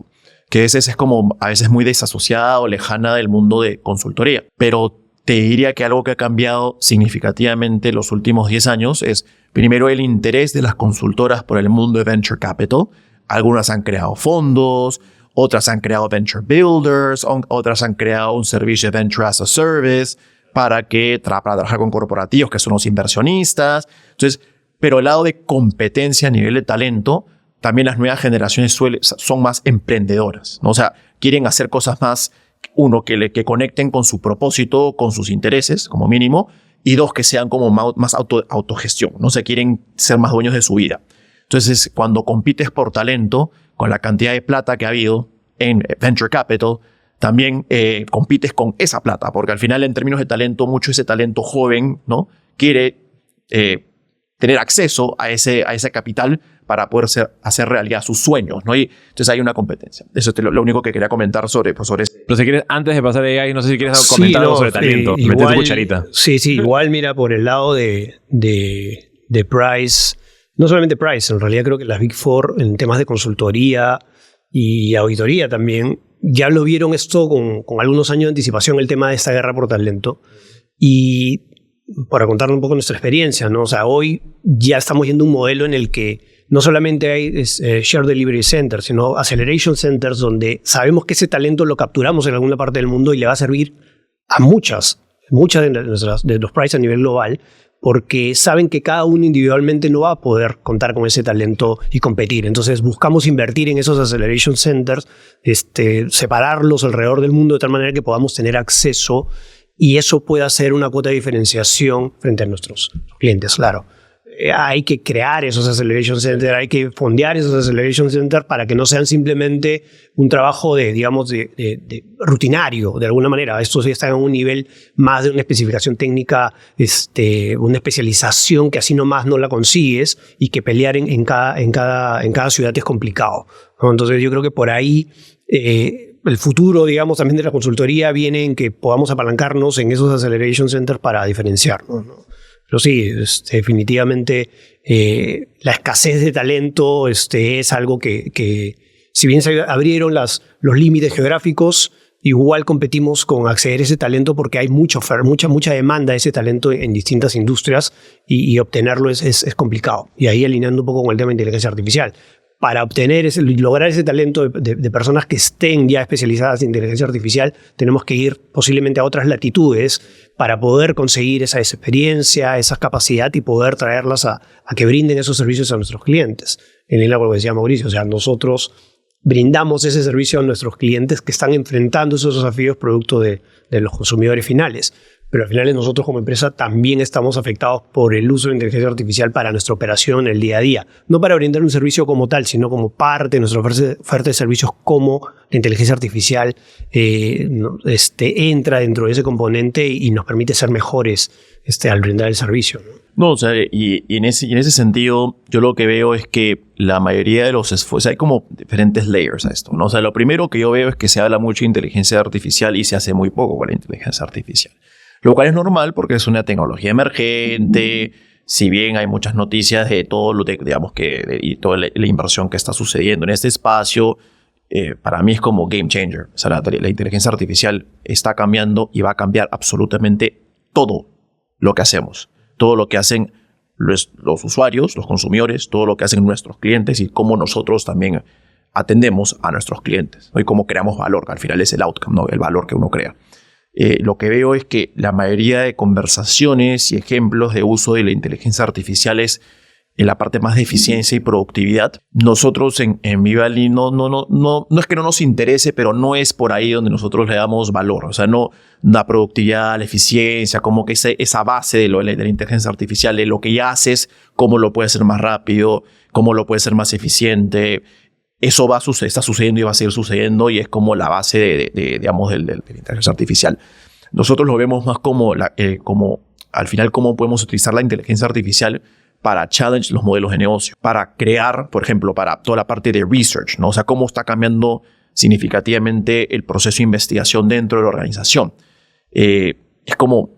que es como a veces muy desasociada o lejana del mundo de consultoría. Pero te diría que algo que ha cambiado significativamente los últimos 10 años es, primero, el interés de las consultoras por el mundo de venture capital. Algunas han creado fondos, otras han creado venture builders, otras han creado un servicio de venture as a service para trabajar con corporativos que son los inversionistas. Entonces, pero el lado de competencia a nivel de talento, también las nuevas generaciones son más emprendedoras, ¿no? O sea, quieren hacer cosas más, uno, que conecten con su propósito, con sus intereses, como mínimo, y dos, que sean como más autogestión, no se quieren ser más dueños de su vida. Entonces, cuando compites por talento, con la cantidad de plata que ha habido en venture capital, también compites con esa plata, porque al final, en términos de talento, mucho ese talento joven, ¿no?, quiere tener acceso a ese capital para poder hacer realidad sus sueños, ¿no? Y entonces hay una competencia. Eso es lo único que quería comentar sobre eso. Pero si quieres, antes de pasar ahí, no sé si quieres comentar algo sobre talento. Mete tu cucharita. Sí, igual mira, por el lado de Price, no solamente Price, en realidad creo que las Big Four en temas de consultoría y auditoría también, ya lo vieron esto con algunos años de anticipación, el tema de esta guerra por talento. Y para contarle un poco nuestra experiencia, ¿no? O sea, hoy ya estamos yendo a un modelo en el que no solamente hay Shared Delivery Centers, sino Acceleration Centers, donde sabemos que ese talento lo capturamos en alguna parte del mundo y le va a servir a muchas de los Price a nivel global, porque saben que cada uno individualmente no va a poder contar con ese talento y competir. Entonces buscamos invertir en esos Acceleration Centers, separarlos alrededor del mundo de tal manera que podamos tener acceso y eso pueda ser una cuota de diferenciación frente a nuestros clientes, claro. Hay que crear esos Acceleration Centers, hay que fondear esos Acceleration Centers para que no sean simplemente un trabajo de rutinario, de alguna manera. Esto sí está en un nivel más de una especificación técnica, una especialización que así nomás no la consigues y que pelear en cada ciudad es complicado, ¿no? Entonces yo creo que por ahí el futuro, digamos, también de la consultoría viene en que podamos apalancarnos en esos Acceleration Centers para diferenciarnos, ¿no? Pero sí, definitivamente la escasez de talento es algo que si bien se abrieron los límites geográficos, igual competimos con acceder a ese talento porque hay mucha demanda de ese talento en distintas industrias y obtenerlo es complicado. Y ahí alineando un poco con el tema de inteligencia artificial. Para lograr ese talento de personas que estén ya especializadas en inteligencia artificial, tenemos que ir posiblemente a otras latitudes para poder conseguir esa experiencia, esa capacidad y poder traerlas a que brinden esos servicios a nuestros clientes. En línea con lo que decía Mauricio, o sea, nosotros brindamos ese servicio a nuestros clientes que están enfrentando esos desafíos producto de los consumidores finales. Pero al final nosotros como empresa también estamos afectados por el uso de inteligencia artificial para nuestra operación el día a día. No para brindar un servicio como tal, sino como parte de nuestra oferta de servicios, como la inteligencia artificial entra dentro de ese componente y nos permite ser mejores al brindar el servicio, ¿no? No, o sea, y en ese sentido, yo lo que veo es que la mayoría de los esfuerzos, hay como diferentes layers a esto, ¿no? O sea, lo primero que yo veo es que se habla mucho de inteligencia artificial y se hace muy poco con la inteligencia artificial. Lo cual es normal porque es una tecnología emergente, si bien hay muchas noticias de todo lo y toda la inversión que está sucediendo en este espacio, para mí es como game changer. O sea, la inteligencia artificial está cambiando y va a cambiar absolutamente todo lo que hacemos. Todo lo que hacen los usuarios, los consumidores, todo lo que hacen nuestros clientes y cómo nosotros también atendemos a nuestros clientes, ¿no? Y cómo creamos valor, que al final es el outcome, ¿no? El valor que uno crea. Lo que veo es que la mayoría de conversaciones y ejemplos de uso de la inteligencia artificial es en la parte más de eficiencia y productividad. Nosotros en Vivali no es que no nos interese, pero no es por ahí donde nosotros le damos valor. O sea, no la productividad, la eficiencia, como que esa base de la inteligencia artificial, de lo que ya haces, cómo lo puedes hacer más rápido, cómo lo puedes hacer más eficiente. Eso está sucediendo y va a seguir sucediendo y es como la base de la inteligencia artificial. Nosotros lo vemos más como al final cómo podemos utilizar la inteligencia artificial para challenge los modelos de negocio, para crear, por ejemplo, para toda la parte de research, ¿no? O sea, cómo está cambiando significativamente el proceso de investigación dentro de la organización. Es como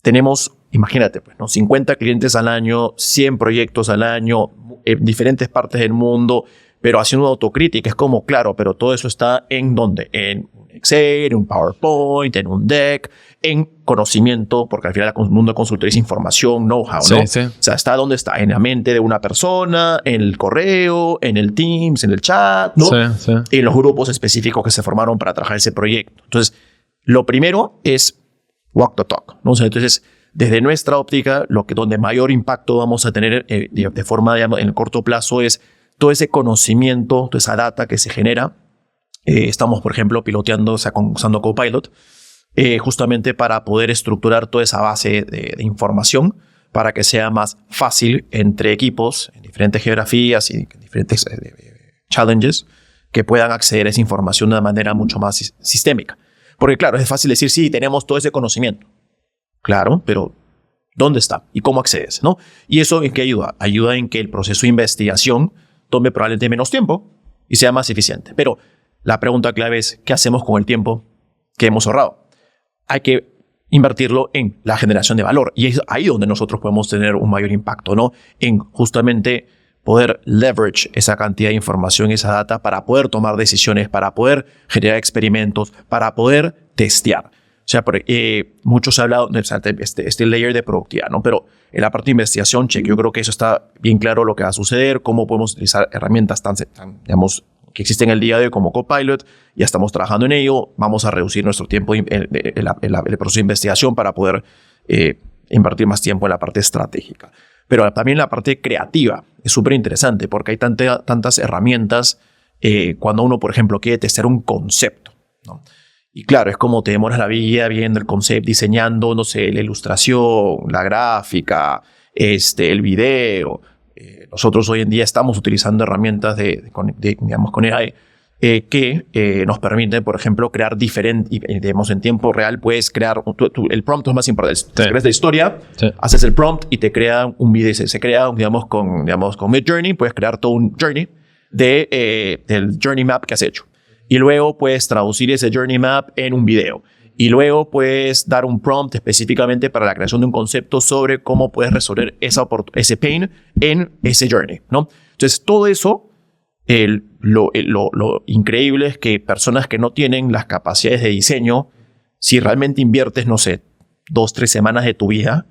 tenemos, imagínate, pues, ¿no? 50 clientes al año, 100 proyectos al año, en diferentes partes del mundo, pero haciendo autocrítica. Es como, claro, pero todo eso está ¿en dónde? En un Excel, en un PowerPoint, en un deck, en conocimiento, porque al final el mundo de consultoría es información, know-how, ¿no? Sí. O sea, ¿está dónde está? En la mente de una persona, en el correo, en el Teams, en el chat, ¿no? Sí. En los grupos específicos que se formaron para trabajar ese proyecto. Entonces, lo primero es walk the talk, ¿no? O sea, entonces, desde nuestra óptica, donde mayor impacto vamos a tener de forma, digamos, en el corto plazo es todo ese conocimiento, toda esa data que se genera. Estamos, por ejemplo, piloteando, o sea, usando Copilot, justamente para poder estructurar toda esa base de información para que sea más fácil entre equipos en diferentes geografías y en diferentes challenges que puedan acceder a esa información de una manera mucho más sistémica. Porque, claro, es fácil decir, sí, tenemos todo ese conocimiento. Claro, pero ¿dónde está? ¿Y cómo accedes? ¿No? ¿Y eso en qué ayuda? Ayuda en que el proceso de investigación tome probablemente menos tiempo y sea más eficiente. Pero la pregunta clave es, ¿qué hacemos con el tiempo que hemos ahorrado? Hay que invertirlo en la generación de valor. Y es ahí donde nosotros podemos tener un mayor impacto, ¿no? En justamente poder leverage esa cantidad de información, esa data, para poder tomar decisiones, para poder generar experimentos, para poder testear. O sea, mucho se ha hablado de este layer de productividad, ¿no? Pero en la parte de investigación, yo creo que eso está bien claro lo que va a suceder, cómo podemos utilizar herramientas tan digamos, que existen el día de hoy como Copilot. Ya estamos trabajando en ello. Vamos a reducir nuestro tiempo en el proceso de investigación para poder invertir más tiempo en la parte estratégica. Pero también la parte creativa es súper interesante porque hay tantas herramientas cuando uno, por ejemplo, quiere testear un concepto, ¿no? Y claro, es como te demoras la vida viendo el concepto, diseñando, no sé, la ilustración, la gráfica, el video. Nosotros hoy en día estamos utilizando herramientas digamos, con AI que nos permiten, por ejemplo, crear digamos, en tiempo real puedes crear, el prompt es más importante. Si creas la historia, haces el prompt y te crea un video, se crea, digamos, con Midjourney, puedes crear todo un journey del journey map que has hecho. Y luego puedes traducir ese journey map en un video. Y luego puedes dar un prompt específicamente para la creación de un concepto sobre cómo puedes resolver ese pain en ese journey, ¿no? Entonces, todo eso, lo increíble es que personas que no tienen las capacidades de diseño, si realmente inviertes, no sé, 2-3 semanas de tu vida,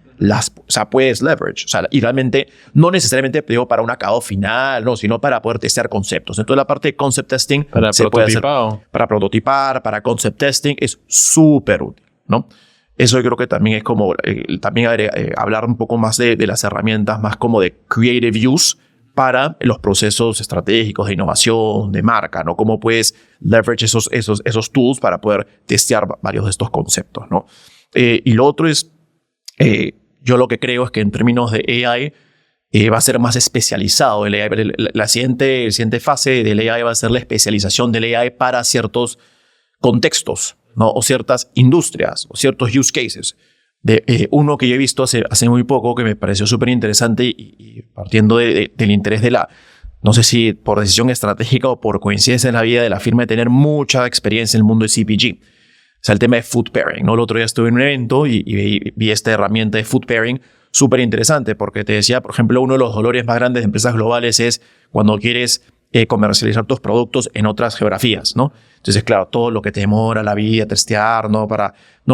puedes leverage. O sea, y realmente no necesariamente te digo para un acabado final, no, sino para poder testear conceptos. Entonces, la parte de concept testing se puede hacer para prototipar, para concept testing, es súper útil, ¿no? Eso yo creo que también es como, hablar un poco más de las herramientas, más como de creative use para los procesos estratégicos de innovación, de marca, ¿no? Cómo puedes leverage esos tools para poder testear varios de estos conceptos, ¿no? Y lo otro es, yo lo que creo es que en términos de AI va a ser más especializado el AI. La siguiente fase del AI va a ser la especialización del AI para ciertos contextos, ¿no? O ciertas industrias o ciertos use cases. Uno que yo he visto hace muy poco que me pareció súper interesante y partiendo del interés no sé si por decisión estratégica o por coincidencia en la vida de la firma de tener mucha experiencia en el mundo de CPG. O sea, el tema de food pairing, ¿no? El otro día estuve en un evento y vi esta herramienta de food pairing súper interesante porque te decía, por ejemplo, uno de los dolores más grandes de empresas globales es cuando quieres comercializar tus productos en otras geografías, ¿no? Entonces, claro, todo lo que te demora la vida, testear, ¿no?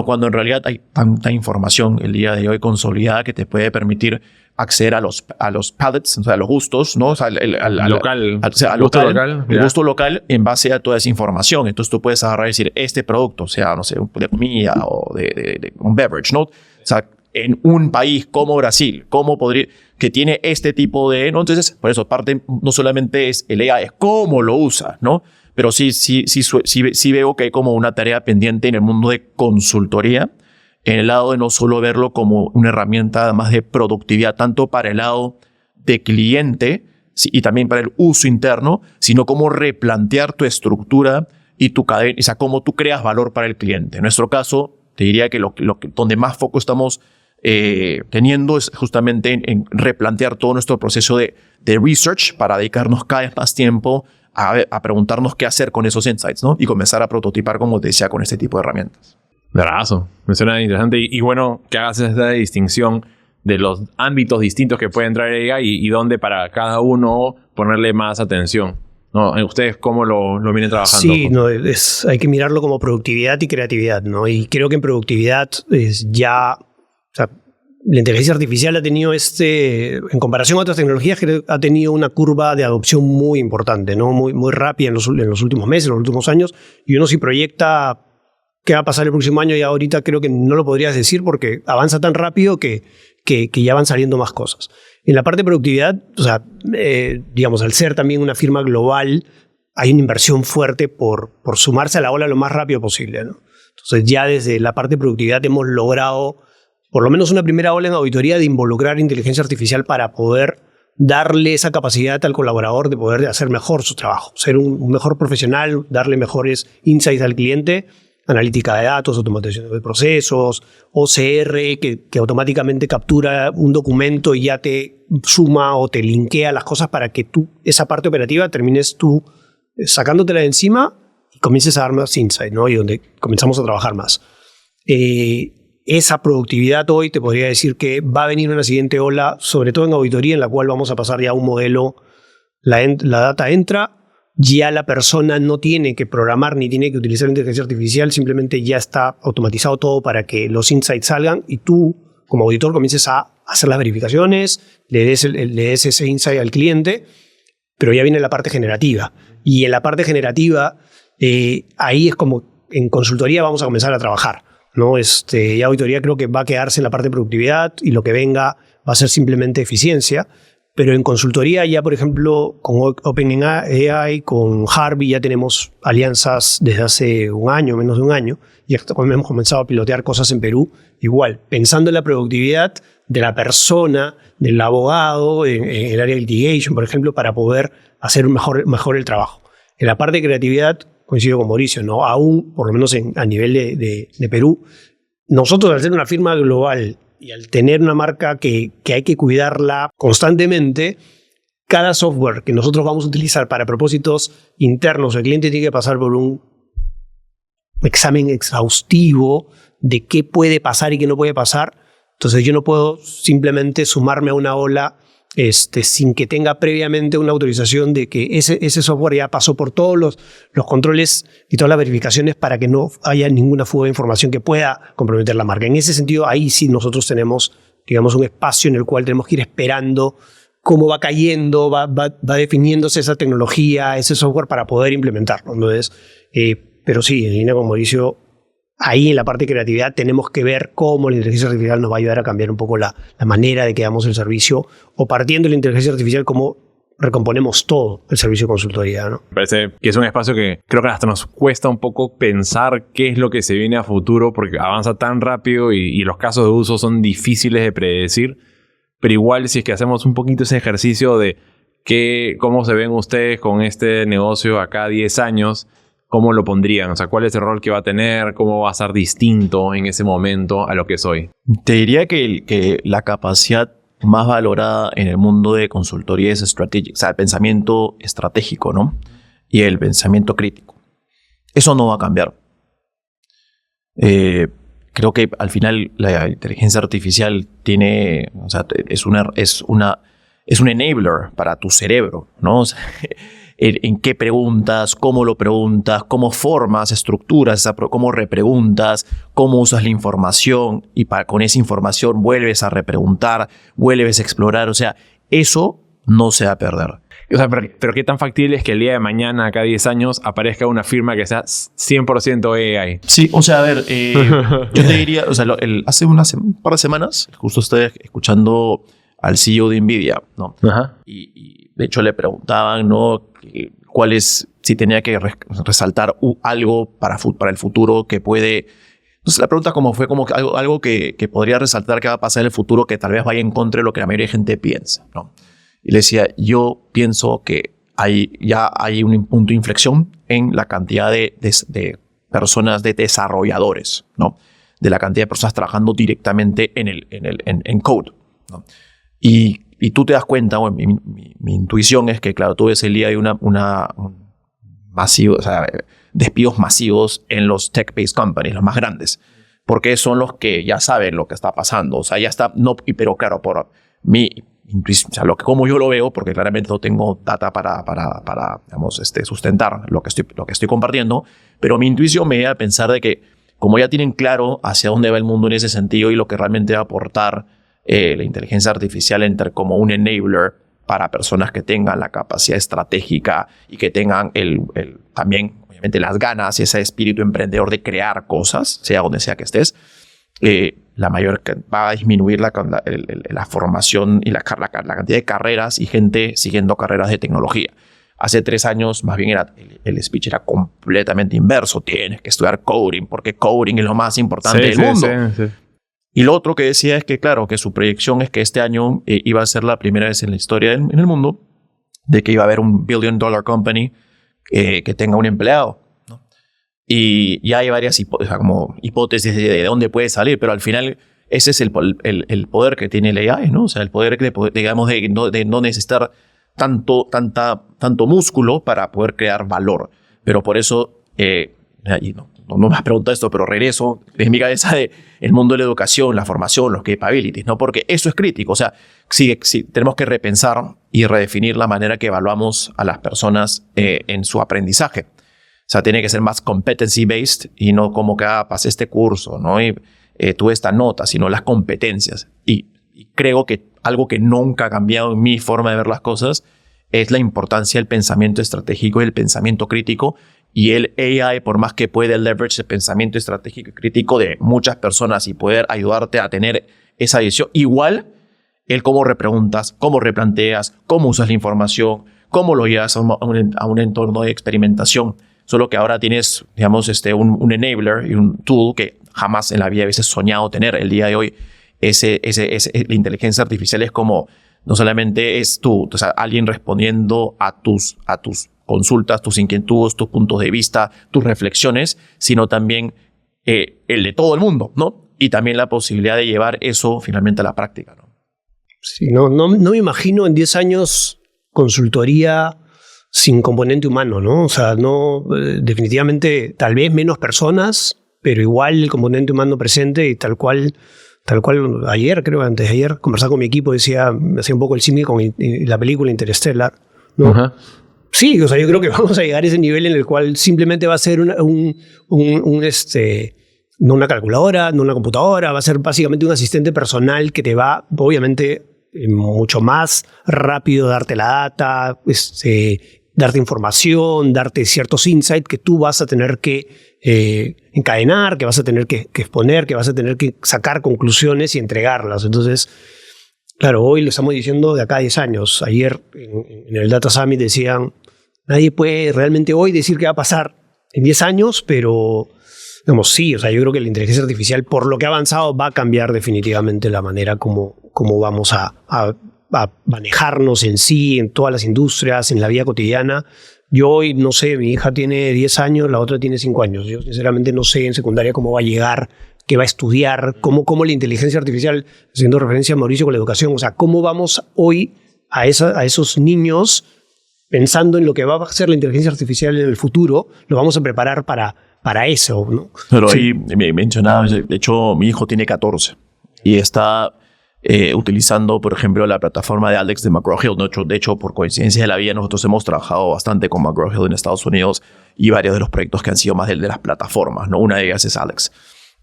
Cuando en realidad hay tanta información el día de hoy consolidada que te puede permitir acceder a los palates, o sea, a los gustos, ¿no? O sea, el gusto local en base a toda esa información. Entonces tú puedes agarrar y decir, este producto, o sea, no sé, de comida o de un beverage, ¿no? O sea, en un país como Brasil, ¿cómo podría, que tiene este tipo de, ¿no? Entonces, por eso parte no solamente es el AI, es cómo lo usa, ¿no? Pero sí veo que hay como una tarea pendiente en el mundo de consultoría, en el lado de no solo verlo como una herramienta más de productividad, tanto para el lado de cliente y también para el uso interno, sino cómo replantear tu estructura y tu cadena, o sea, cómo tú creas valor para el cliente. En nuestro caso, te diría que donde más foco estamos teniendo es justamente en replantear todo nuestro proceso de research para dedicarnos cada vez más tiempo a preguntarnos qué hacer con esos insights, ¿no? Y comenzar a prototipar, como te decía, con este tipo de herramientas. Bravazo. Me suena interesante y bueno que hagas esta distinción de los ámbitos distintos que puede entrar AI y dónde para cada uno ponerle más atención, ¿no? ¿Ustedes cómo lo vienen trabajando? Sí, no, hay que mirarlo como productividad y creatividad, ¿no? Y creo que en productividad o sea, la inteligencia artificial ha tenido en comparación a otras tecnologías, ha tenido una curva de adopción muy importante, ¿no? Muy rápida en los últimos meses, en los últimos años, y uno si proyecta qué va a pasar el próximo año, y ahorita creo que no lo podrías decir porque avanza tan rápido que ya van saliendo más cosas. En la parte de productividad, o sea, digamos, al ser también una firma global, hay una inversión fuerte por sumarse a la ola lo más rápido posible, ¿no? Entonces ya desde la parte de productividad hemos logrado por lo menos una primera ola en auditoría de involucrar inteligencia artificial para poder darle esa capacidad al colaborador de poder hacer mejor su trabajo, ser un mejor profesional, darle mejores insights al cliente, analítica de datos, automatización de procesos, OCR, que automáticamente captura un documento y ya te suma o te linkea las cosas para que tú, esa parte operativa, termines tú sacándotela de encima y comiences a dar más insight, ¿no? Y donde comenzamos a trabajar más. Esa productividad hoy te podría decir que va a venir una siguiente ola, sobre todo en auditoría, en la cual vamos a pasar ya a un modelo, la data entra, ya la persona no tiene que programar ni tiene que utilizar inteligencia artificial, simplemente ya está automatizado todo para que los insights salgan y tú, como auditor, comiences a hacer las verificaciones, le des ese insight al cliente, pero ya viene la parte generativa. Y en la parte generativa, ahí es como en consultoría vamos a comenzar a trabajar, ¿no? Ya auditoría creo que va a quedarse en la parte de productividad y lo que venga va a ser simplemente eficiencia, pero en consultoría ya, por ejemplo, con OpenAI, con Harvey ya tenemos alianzas desde hace un año, menos de un año, y hemos comenzado a pilotear cosas en Perú, igual, pensando en la productividad de la persona, del abogado, en el área de litigation, por ejemplo, para poder hacer mejor el trabajo. En la parte de creatividad, coincido con Mauricio, ¿no? Aún, por lo menos a nivel de Perú, nosotros al ser una firma global y al tener una marca que hay que cuidarla constantemente, cada software que nosotros vamos a utilizar para propósitos internos, el cliente tiene que pasar por un examen exhaustivo de qué puede pasar y qué no puede pasar. Entonces yo no puedo simplemente sumarme a una ola sin que tenga previamente una autorización de que ese software ya pasó por todos los controles y todas las verificaciones para que no haya ninguna fuga de información que pueda comprometer la marca. En ese sentido, ahí sí nosotros tenemos, digamos, un espacio en el cual tenemos que ir esperando cómo va cayendo, va definiéndose esa tecnología, ese software para poder implementarlo. Entonces, pero sí, en línea con Mauricio, ahí en la parte de creatividad tenemos que ver cómo la inteligencia artificial nos va a ayudar a cambiar un poco la manera de que damos el servicio, o partiendo de la inteligencia artificial, cómo recomponemos todo el servicio de consultoría, ¿no? Me parece que es un espacio que creo que hasta nos cuesta un poco pensar qué es lo que se viene a futuro porque avanza tan rápido y los casos de uso son difíciles de predecir, pero igual si es que hacemos un poquito ese ejercicio de cómo se ven ustedes con este negocio acá 10 años, ¿cómo lo pondrían? O sea, ¿cuál es el rol que va a tener? ¿Cómo va a ser distinto en ese momento a lo que es hoy? Te diría que la capacidad más valorada en el mundo de consultoría es strategic, o sea, el pensamiento estratégico, ¿no? Y el pensamiento crítico. Eso no va a cambiar. Creo que al final la inteligencia artificial es un enabler para tu cerebro, ¿no? O sea, en qué preguntas, cómo lo preguntas, cómo formas, estructuras, cómo repreguntas, cómo usas la información y con esa información vuelves a repreguntar, vuelves a explorar. O sea, eso no se va a perder. O sea, pero ¿qué tan factible es que el día de mañana, acá 10 años, aparezca una firma que sea 100% AI? Sí, o sea, a ver, yo te diría, o sea, hace un par de semanas, justo estoy escuchando al CEO de NVIDIA, ¿no? Ajá. Y de hecho le preguntaban, ¿no? Si tenía que resaltar algo para el futuro que puede. Entonces la pregunta fue algo que podría resaltar que va a pasar en el futuro que tal vez vaya en contra de lo que la mayoría de gente piensa, ¿no? Y le decía, yo pienso que ya hay un punto de inflexión en la cantidad de personas, de desarrolladores, ¿no? de la cantidad de personas trabajando directamente en code, ¿no? Y tú te das cuenta, bueno, mi intuición es que, claro, tú ves el día hay masivo, o sea, despidos masivos en los tech-based companies, los más grandes, porque son los que ya saben lo que está pasando. O sea, ya está, no, pero claro, por mi intuición, o sea, como yo lo veo, porque claramente no tengo data para digamos, sustentar lo que estoy compartiendo, pero mi intuición me lleva a pensar de que como ya tienen claro hacia dónde va el mundo en ese sentido y lo que realmente va a aportar la inteligencia artificial como un enabler para personas que tengan la capacidad estratégica y que tengan también, obviamente, las ganas y ese espíritu emprendedor de crear cosas, sea donde sea que estés, va a disminuir la formación y la cantidad de carreras y gente siguiendo carreras de tecnología. Hace 3 años, más bien, el speech era completamente inverso. Tienes que estudiar coding, porque coding es lo más importante del mundo. Sí. Y lo otro que decía es que, claro, que su proyección es que este año iba a ser la primera vez en la historia en el mundo de que iba a haber un $1 billion company que tenga un empleado, ¿no? Y ya hay varias hipótesis de dónde puede salir, pero al final ese es el poder que tiene el AI, ¿no? O sea, el poder, digamos, de no necesitar tanto músculo para poder crear valor. Pero por eso, no me has preguntado esto, pero regreso en mi cabeza de el mundo de la educación, la formación, los capabilities, ¿no? Porque eso es crítico. O sea, sí, tenemos que repensar y redefinir la manera que evaluamos a las personas en su aprendizaje. O sea, tiene que ser más competency-based y no como que pasé este curso, ¿no? Y tuve esta nota, sino las competencias. Y creo que algo que nunca ha cambiado en mi forma de ver las cosas es la importancia del pensamiento estratégico y el pensamiento crítico. Y el AI, por más que puede leverage el pensamiento estratégico y crítico de muchas personas y poder ayudarte a tener esa visión, igual el cómo repreguntas, cómo replanteas, cómo usas la información, cómo lo llevas a un entorno de experimentación. Solo que ahora tienes, digamos, un enabler y un tool que jamás en la vida hubieses soñado tener. El día de hoy, la inteligencia artificial es como, no solamente es tú, o sea, alguien respondiendo a tus consultas, tus inquietudes, tus puntos de vista, tus reflexiones, sino también el de todo el mundo, ¿no? Y también la posibilidad de llevar eso finalmente a la práctica, ¿no? Sí, no me imagino en 10 años consultoría sin componente humano, ¿no? O sea, definitivamente tal vez menos personas, pero igual el componente humano presente y tal cual ayer, creo, antes de ayer, conversaba con mi equipo, hacía un poco el símil con la película Interstellar, ¿no? Uh-huh. Sí, o sea, yo creo que vamos a llegar a ese nivel en el cual simplemente va a ser no una calculadora, no una computadora, va a ser básicamente un asistente personal que te va, obviamente, mucho más rápido darte la data, darte información, darte ciertos insights que tú vas a tener que encadenar, que vas a tener que exponer, que vas a tener que sacar conclusiones y entregarlas. Entonces, claro, hoy lo estamos diciendo de acá a 10 años. Ayer en el Data Summit decían, nadie puede realmente hoy decir qué va a pasar en 10 años, pero digamos, sí, o sea, yo creo que la inteligencia artificial, por lo que ha avanzado, va a cambiar definitivamente la manera como vamos a manejarnos en sí, en todas las industrias, en la vida cotidiana. Yo hoy, no sé, mi hija tiene 10 años, la otra tiene 5 años. Yo sinceramente no sé en secundaria cómo va a llegar, qué va a estudiar, cómo la inteligencia artificial, haciendo referencia a Mauricio con la educación, o sea, cómo vamos hoy a esos niños pensando en lo que va a ser la inteligencia artificial en el futuro, lo vamos a preparar para eso, ¿no? Pero sí. Ahí me mencionabas, de hecho, mi hijo tiene 14 y está utilizando, por ejemplo, la plataforma de Alex de McGraw-Hill. De hecho, por coincidencia de la vida, nosotros hemos trabajado bastante con McGraw-Hill en Estados Unidos y varios de los proyectos que han sido más de las plataformas, ¿no? Una de ellas es Alex.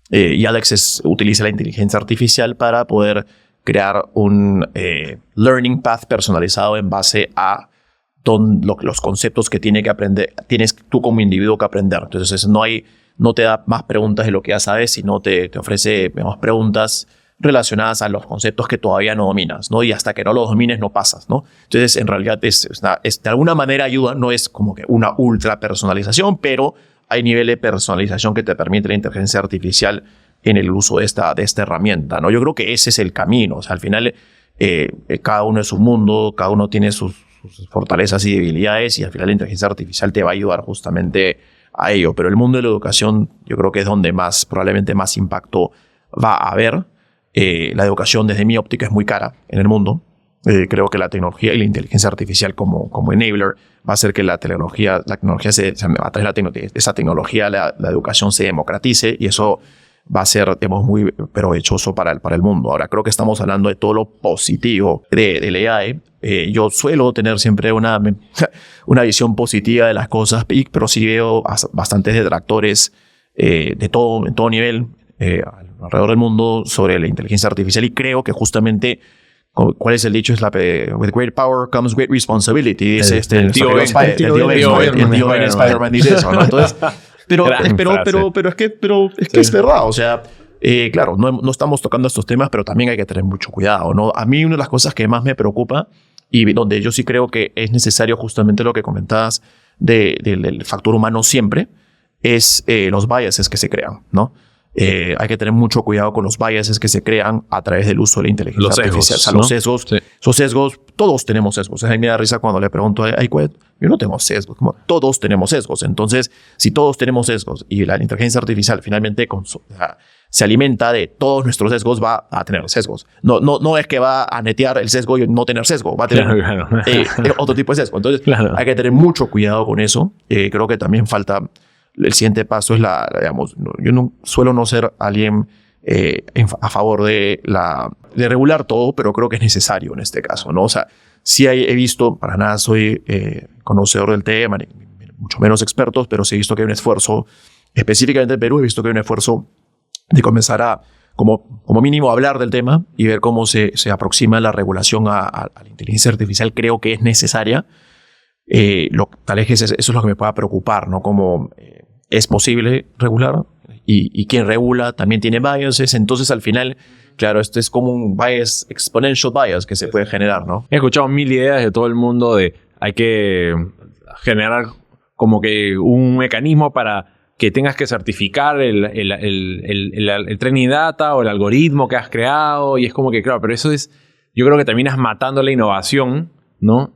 Y Alex utiliza la inteligencia artificial para poder crear un learning path personalizado en base a los conceptos que tienes tú como individuo que aprender. Entonces no te da más preguntas de lo que ya sabes, sino te ofrece preguntas relacionadas a los conceptos que todavía no dominas, ¿no? Y hasta que no los domines no pasas, ¿no? Entonces, en realidad, de alguna manera ayuda, no es como que una ultra personalización, pero hay nivel de personalización que te permite la inteligencia artificial en el uso de esta herramienta, ¿no? Yo creo que ese es el camino. O sea, al final, cada uno es un mundo, cada uno tiene sus fortalezas y debilidades, y al final la inteligencia artificial te va a ayudar justamente a ello. Pero el mundo de la educación yo creo que es donde probablemente más impacto va a haber. La educación desde mi óptica es muy cara en el mundo. Creo que la tecnología y la inteligencia artificial como enabler va a hacer que a través de esa tecnología la educación se democratice y eso va a ser, digamos, muy provechoso para el mundo. Ahora, creo que estamos hablando de todo lo positivo del AI. Yo suelo tener siempre una visión positiva de las cosas, pero sí veo bastantes detractores en todo nivel alrededor del mundo sobre la inteligencia artificial y creo que justamente ¿cuál es el dicho? Es with great power comes great responsibility. El tío Ben Spider-Man dice eso, ¿no? Entonces, pero es que es verdad. O sea, claro, no estamos tocando estos temas, pero también hay que tener mucho cuidado, ¿no? A mí una de las cosas que más me preocupa y donde yo sí creo que es necesario justamente lo que comentabas del factor humano siempre es los biases que se crean, ¿no? Hay que tener mucho cuidado con los biases que se crean a través del uso de la inteligencia artificial. O sea, los sesgos, sí. Esos sesgos, todos tenemos sesgos. A mí me da risa cuando le pregunto a Aikwet, yo no tengo sesgos. Como, todos tenemos sesgos. Entonces, si todos tenemos sesgos y la inteligencia artificial finalmente se alimenta de todos nuestros sesgos, va a tener sesgos. No es que va a netear el sesgo y no tener sesgo. Va a tener otro tipo de sesgo. Entonces, hay que tener mucho cuidado con eso. Creo que también falta... El siguiente paso es yo no suelo no ser alguien a favor de regular todo, pero creo que es necesario en este caso, ¿no? O sea, sí he visto, para nada soy conocedor del tema, ni mucho menos expertos, pero sí he visto que hay un esfuerzo, específicamente en Perú, he visto que hay un esfuerzo de comenzar a, como mínimo, hablar del tema y ver cómo se aproxima la regulación a la inteligencia artificial. Creo que es necesaria. Tal vez eso es lo que me pueda preocupar, ¿no? Como es posible regular y quien regula también tiene biases, entonces al final, claro, esto es como un exponential bias que se puede generar, ¿no? He escuchado 1000 ideas de todo el mundo de hay que generar como que un mecanismo para que tengas que certificar el training data o el algoritmo que has creado y es como que, claro, pero eso es, yo creo que terminas matando la innovación, ¿no?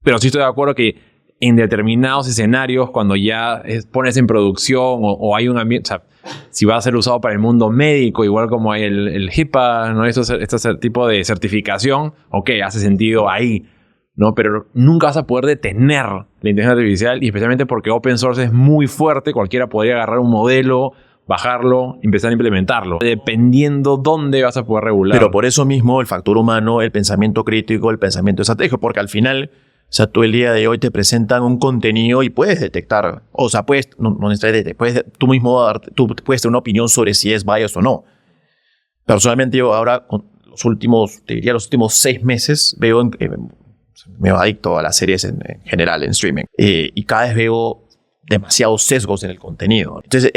Pero sí estoy de acuerdo que en determinados escenarios, cuando ya pones en producción o hay un ambiente, o sea, si va a ser usado para el mundo médico, igual como hay el HIPAA, ¿no? Este tipo de certificación, ok, hace sentido ahí, ¿no? Pero nunca vas a poder detener la inteligencia artificial y especialmente porque open source es muy fuerte, cualquiera podría agarrar un modelo, bajarlo, empezar a implementarlo. Dependiendo dónde vas a poder regular. Pero por eso mismo el factor humano, el pensamiento crítico, el pensamiento estratégico, porque al final... O sea, tú el día de hoy te presentan un contenido y puedes detectar, o sea, no necesariamente, tú puedes tener una opinión sobre si es bias o no. Personalmente yo ahora, los últimos 6 meses, me adicto a las series en general, en streaming, y cada vez veo demasiados sesgos en el contenido. Entonces,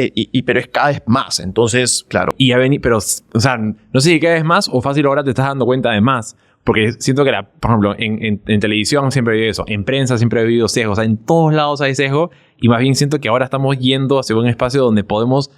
pero es cada vez más, entonces, claro. Pero, o sea, no sé si cada vez más o fácil ahora te estás dando cuenta de más. Porque siento que, por ejemplo, en televisión siempre he habido eso. En prensa siempre he habido sesgo. O sea, en todos lados hay sesgo. Y más bien siento que ahora estamos yendo hacia un espacio donde podemos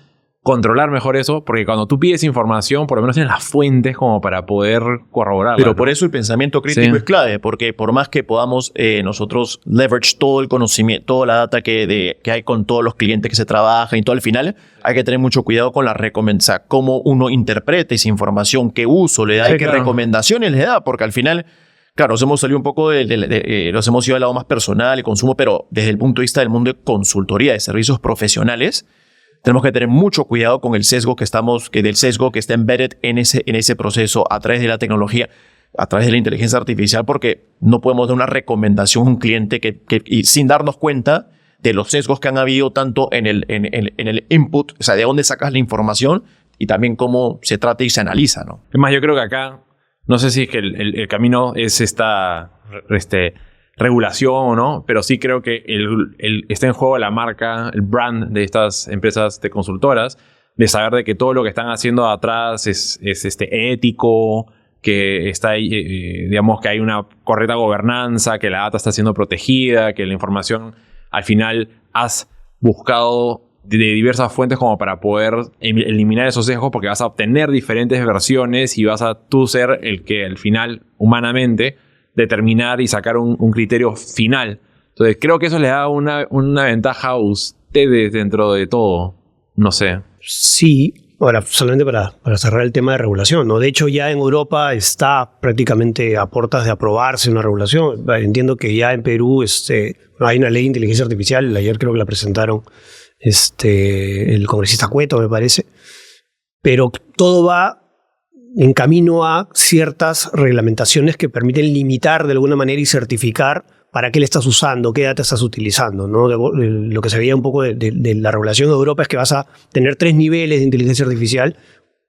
controlar mejor eso. Porque cuando tú pides información, por lo menos tienes las fuentes como para poder corroborarla. Pero por eso el pensamiento crítico es clave. Porque por más que podamos nosotros leverage todo el conocimiento, toda la data que hay con todos los clientes que se trabajan y todo al final, hay que tener mucho cuidado con la recomendación. Cómo uno interpreta esa información, qué uso le da y qué recomendaciones le da. Porque al final, claro, nos hemos salido un poco nos hemos ido al lado más personal, el consumo, pero desde el punto de vista del mundo de consultoría, de servicios profesionales, tenemos que tener mucho cuidado con el sesgo que está embedded en ese proceso a través de la tecnología, a través de la inteligencia artificial, porque no podemos dar una recomendación a un cliente y sin darnos cuenta de los sesgos que han habido tanto en el input, o sea, de dónde sacas la información y también cómo se trata y se analiza, ¿no? Es más, yo creo que acá, no sé si es que el camino es esta regulación o no, pero sí creo que está en juego la marca, el brand de estas empresas de consultoras, de saber de que todo lo que están haciendo atrás es ético, que está ahí, digamos que hay una correcta gobernanza, que la data está siendo protegida, que la información al final has buscado de diversas fuentes como para poder eliminar esos sesgos, porque vas a obtener diferentes versiones y vas a tú ser el que al final, humanamente, determinar y sacar un criterio final. Entonces creo que eso le da una ventaja a ustedes dentro de todo? No sé. Sí. Ahora, solamente para cerrar el tema de regulación, ¿no? De hecho, ya en Europa está prácticamente a puertas de aprobarse una regulación. Entiendo que ya en Perú hay una ley de inteligencia artificial, ayer creo que la presentaron el congresista Cueto, me parece, pero todo va en camino a ciertas reglamentaciones que permiten limitar de alguna manera y certificar para qué le estás usando, qué data estás utilizando, ¿no? Lo que se veía un poco de la regulación de Europa es que vas a tener 3 niveles de inteligencia artificial,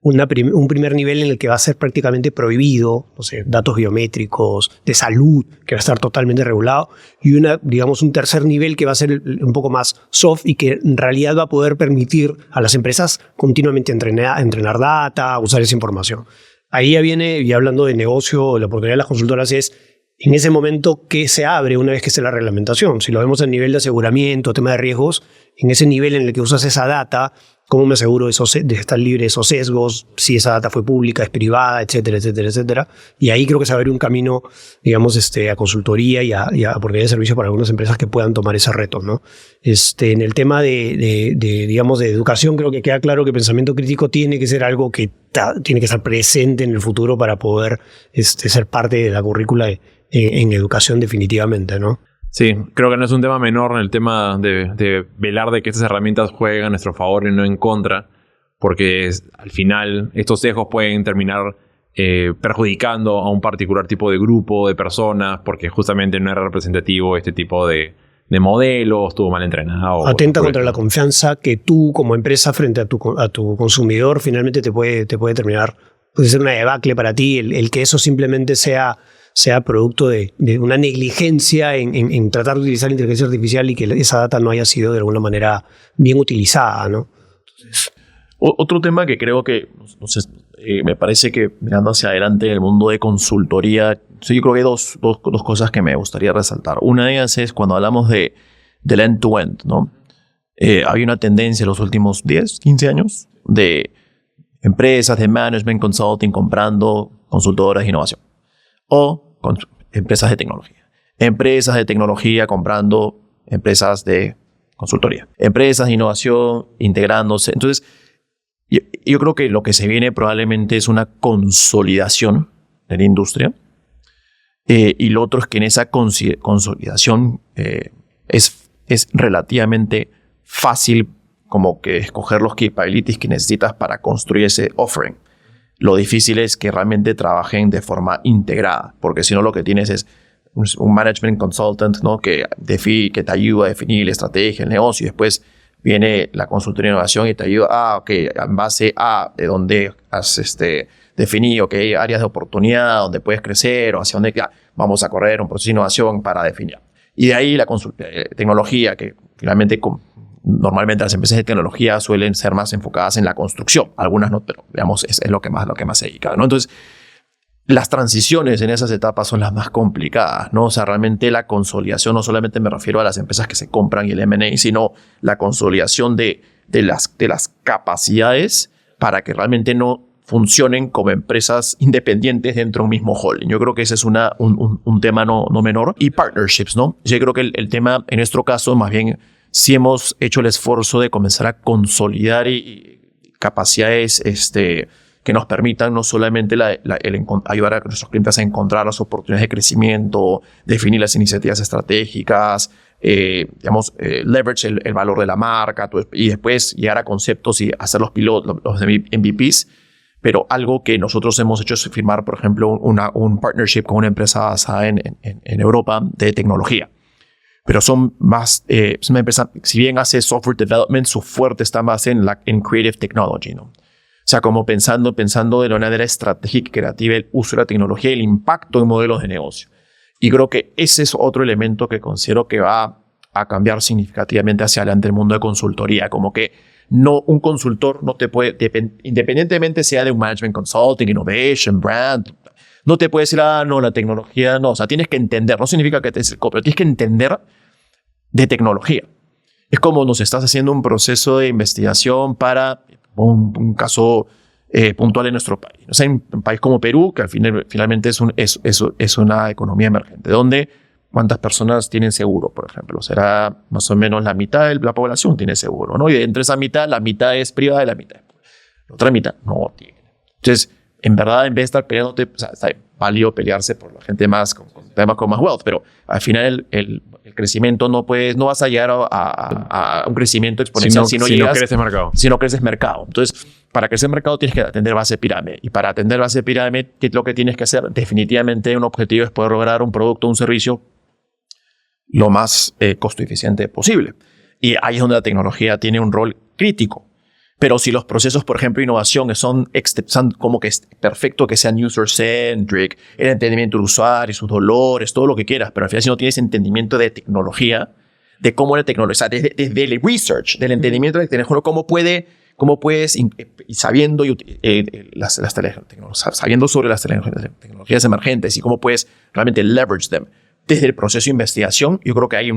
un primer nivel en el que va a ser prácticamente prohibido, no sé, datos biométricos, de salud, que va a estar totalmente regulado, y un tercer nivel que va a ser un poco más soft y que en realidad va a poder permitir a las empresas continuamente entrenar data, usar esa información. Ahí ya viene, y hablando de negocio, la oportunidad de las consultoras es, en ese momento, ¿qué se abre una vez que esté la reglamentación? Si lo vemos a nivel de aseguramiento, tema de riesgos, en ese nivel en el que usas esa data, ¿cómo me aseguro de estar libre de esos sesgos? Si esa data fue pública, es privada, etcétera, etcétera, etcétera. Y ahí creo que se abre un camino, digamos, a consultoría y a oportunidad de servicio para algunas empresas que puedan tomar ese reto, ¿no? En el tema digamos, de educación, creo que queda claro que pensamiento crítico tiene que ser algo que tiene que estar presente en el futuro para poder ser parte de la currícula en educación definitivamente, ¿no? Sí, creo que no es un tema menor en el tema de velar de que estas herramientas jueguen a nuestro favor y no en contra, porque al final estos sesgos pueden terminar perjudicando a un particular tipo de grupo, de personas, porque justamente no era representativo este tipo de modelos, estuvo mal entrenado. Atenta contra la confianza que tú como empresa frente a tu consumidor finalmente te puede terminar, puede ser una debacle para ti, el que eso simplemente sea producto de una negligencia en tratar de utilizar la inteligencia artificial y que esa data no haya sido de alguna manera bien utilizada, ¿no? Entonces, otro tema que creo que, no sé, me parece que mirando hacia adelante en el mundo de consultoría, yo creo que hay dos cosas que me gustaría resaltar. Una de ellas es cuando hablamos del end-to-end, ¿no? Hay una tendencia en los últimos 10, 15 años de empresas de management consulting comprando consultoras de innovación. O empresas de tecnología. Empresas de tecnología comprando empresas de consultoría. Empresas de innovación integrándose. Entonces, yo creo que lo que se viene probablemente es una consolidación de la industria. Y lo otro es que en esa consolidación es relativamente fácil como que escoger los capabilities que necesitas para construir ese offering. Lo difícil es que realmente trabajen de forma integrada, porque si no lo que tienes es un management consultant, ¿no? que te ayuda a definir la estrategia, el negocio, y después viene la consultoría de innovación y te ayuda en base a de dónde has definido que hay áreas de oportunidad donde puedes crecer o hacia dónde vamos a correr un proceso de innovación para definir. Y de ahí la tecnología, que finalmente normalmente las empresas de tecnología suelen ser más enfocadas en la construcción. Algunas no, pero digamos, es lo que más se dedica, ¿no? Entonces, las transiciones en esas etapas son las más complicadas, ¿no? O sea, realmente la consolidación, no solamente me refiero a las empresas que se compran y el M&A, sino la consolidación de las capacidades para que realmente no funcionen como empresas independientes dentro de un mismo holding. Yo creo que ese es un tema no menor. Y partnerships, ¿no? Yo creo que el tema, en nuestro caso, más bien, sí hemos hecho el esfuerzo de comenzar a consolidar y capacidades que nos permitan no solamente ayudar a nuestros clientes a encontrar las oportunidades de crecimiento, definir las iniciativas estratégicas, leverage el valor de la marca y después llegar a conceptos y hacer los pilotos, los MVPs. Pero algo que nosotros hemos hecho es firmar, por ejemplo, un partnership con una empresa basada en Europa de tecnología. Pero son más, es una empresa, si bien hace software development, su fuerte está más en creative technology, ¿no? O sea, como pensando de una manera estratégica y creativa el uso de la tecnología y el impacto en modelos de negocio. Y creo que ese es otro elemento que considero que va a cambiar significativamente hacia adelante el mundo de consultoría. Como que un consultor no te puede, independientemente sea de un management consulting, innovation, brand, no te puede decir, no, la tecnología no. O sea, tienes que entender, no significa que te des el copo, pero tienes que entender de tecnología. Es como nos estás haciendo un proceso de investigación para un caso puntual en nuestro país. O sea, en un país como Perú, que finalmente es una economía emergente, donde ¿cuántas personas tienen seguro, por ejemplo? Será más o menos la mitad de la población tiene seguro, ¿no? Y entre esa mitad, la mitad es privada y la mitad. La otra mitad no tiene. Entonces, en verdad, en vez de estar peleándote, o sea, está válido pelearse por la gente más con temas con más wealth, pero al final el crecimiento no vas a llegar a un crecimiento exponencial si no creces mercado. Si no creces mercado. Entonces, para crecer mercado tienes que atender base de pirámide. Y para atender base de pirámide, ¿qué es lo que tienes que hacer? Definitivamente un objetivo es poder lograr un producto o un servicio lo más costo eficiente posible. Y ahí es donde la tecnología tiene un rol crítico. Pero si los procesos, por ejemplo, de innovación son como que es perfecto que sean user-centric, el entendimiento del usuario, sus dolores, todo lo que quieras, pero al final si no tienes entendimiento de tecnología, de cómo la tecnología, o sea, desde el research, del entendimiento de tecnología, cómo puedes, y sabiendo, sabiendo sobre las tecnologías emergentes y cómo puedes realmente leverage them desde el proceso de investigación, yo creo que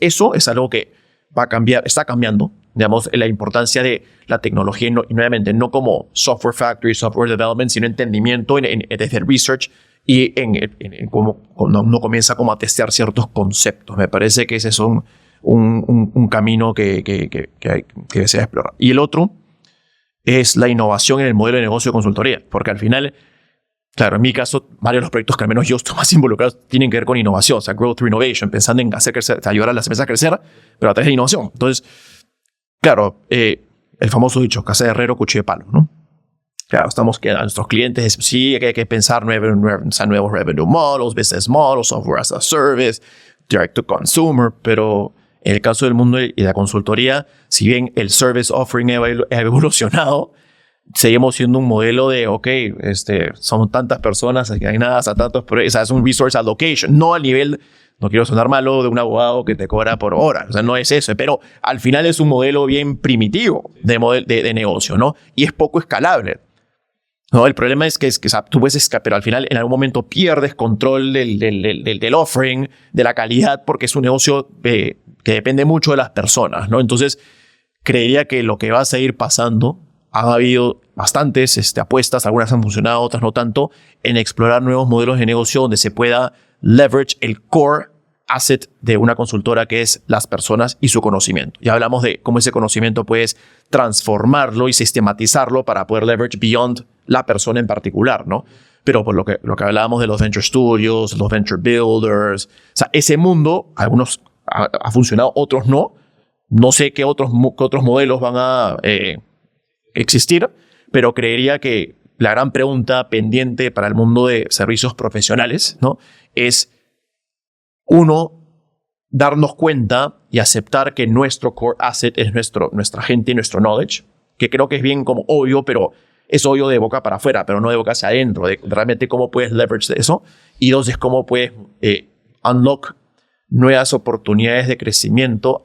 eso es algo que va a cambiar, está cambiando, digamos, la importancia de la tecnología y nuevamente no como software factory, software development, sino entendimiento desde el research y en cómo uno comienza como a testear ciertos conceptos. Me parece que ese es un camino que desea explorar. Y el otro es la innovación en el modelo de negocio de consultoría, porque al final, claro, en mi caso, varios de los proyectos que al menos yo estoy más involucrado tienen que ver con innovación, o sea, growth through innovation, pensando en hacer crecer, ayudar a las empresas a crecer, pero a través de innovación. Entonces, claro, el famoso dicho, casa de herrero, cuchillo de palo, ¿no? Claro, estamos que a nuestros clientes, sí, hay que pensar nuevos revenue models, business models, software as a service, direct to consumer, pero en el caso del mundo y la consultoría, si bien el service offering ha evolucionado, seguimos siendo un modelo de, son tantas personas, hay nada, a tantos, o sea, es un resource allocation, no al nivel, no quiero sonar malo, de un abogado que te cobra por hora, o sea, no es eso, pero al final es un modelo bien primitivo de negocio, ¿no? Y es poco escalable. No, el problema es que o sea, tú puedes escapar, pero al final en algún momento pierdes control del offering, de la calidad, porque es un negocio que depende mucho de las personas, ¿no? Entonces, creería que lo que va a seguir pasando, ha habido bastantes apuestas, algunas han funcionado, otras no tanto, en explorar nuevos modelos de negocio donde se pueda leverage el core asset de una consultora, que es las personas y su conocimiento. Ya hablamos de cómo ese conocimiento puedes transformarlo y sistematizarlo para poder leverage beyond la persona en particular, ¿no? Pero por lo que hablábamos de los venture studios, los venture builders, o sea, ese mundo, algunos ha funcionado, otros no. No sé qué otros modelos van a existir, pero creería que la gran pregunta pendiente para el mundo de servicios profesionales, ¿no? Es, uno, darnos cuenta y aceptar que nuestro core asset es nuestra gente y nuestro knowledge, que creo que es bien como obvio, pero es obvio de boca para afuera, pero no de boca hacia adentro, de realmente cómo puedes leverage eso. Y dos, es cómo puedes unlock nuevas oportunidades de crecimiento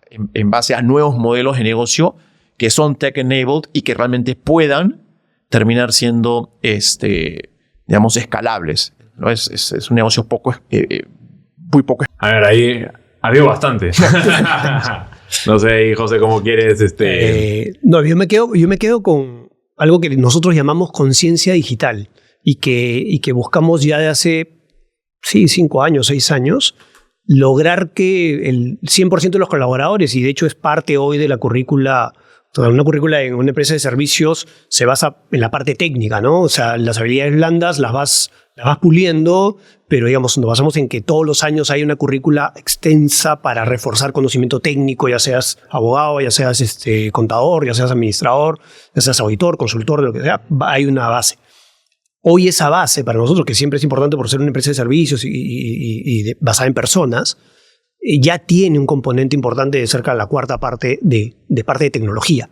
en base a nuevos modelos de negocio que son tech-enabled y que realmente puedan terminar siendo, digamos, escalables, ¿no? Es un negocio muy poco. A ver, ahí ha habido bastante. No sé, José, ¿cómo quieres? No, yo me quedo con algo que nosotros llamamos conciencia digital y que buscamos ya de hace 5 años, 6 años, lograr que el 100% de los colaboradores, y de hecho es parte hoy de la currícula. Una currícula en una empresa de servicios se basa en la parte técnica, ¿no? O sea, las habilidades blandas las vas puliendo, pero digamos, nos basamos en que todos los años hay una currícula extensa para reforzar conocimiento técnico, ya seas abogado, ya seas contador, ya seas administrador, ya seas auditor, consultor, de lo que sea, hay una base. Hoy esa base para nosotros, que siempre es importante por ser una empresa de servicios y basada en personas, ya tiene un componente importante de cerca de la cuarta parte de parte de tecnología,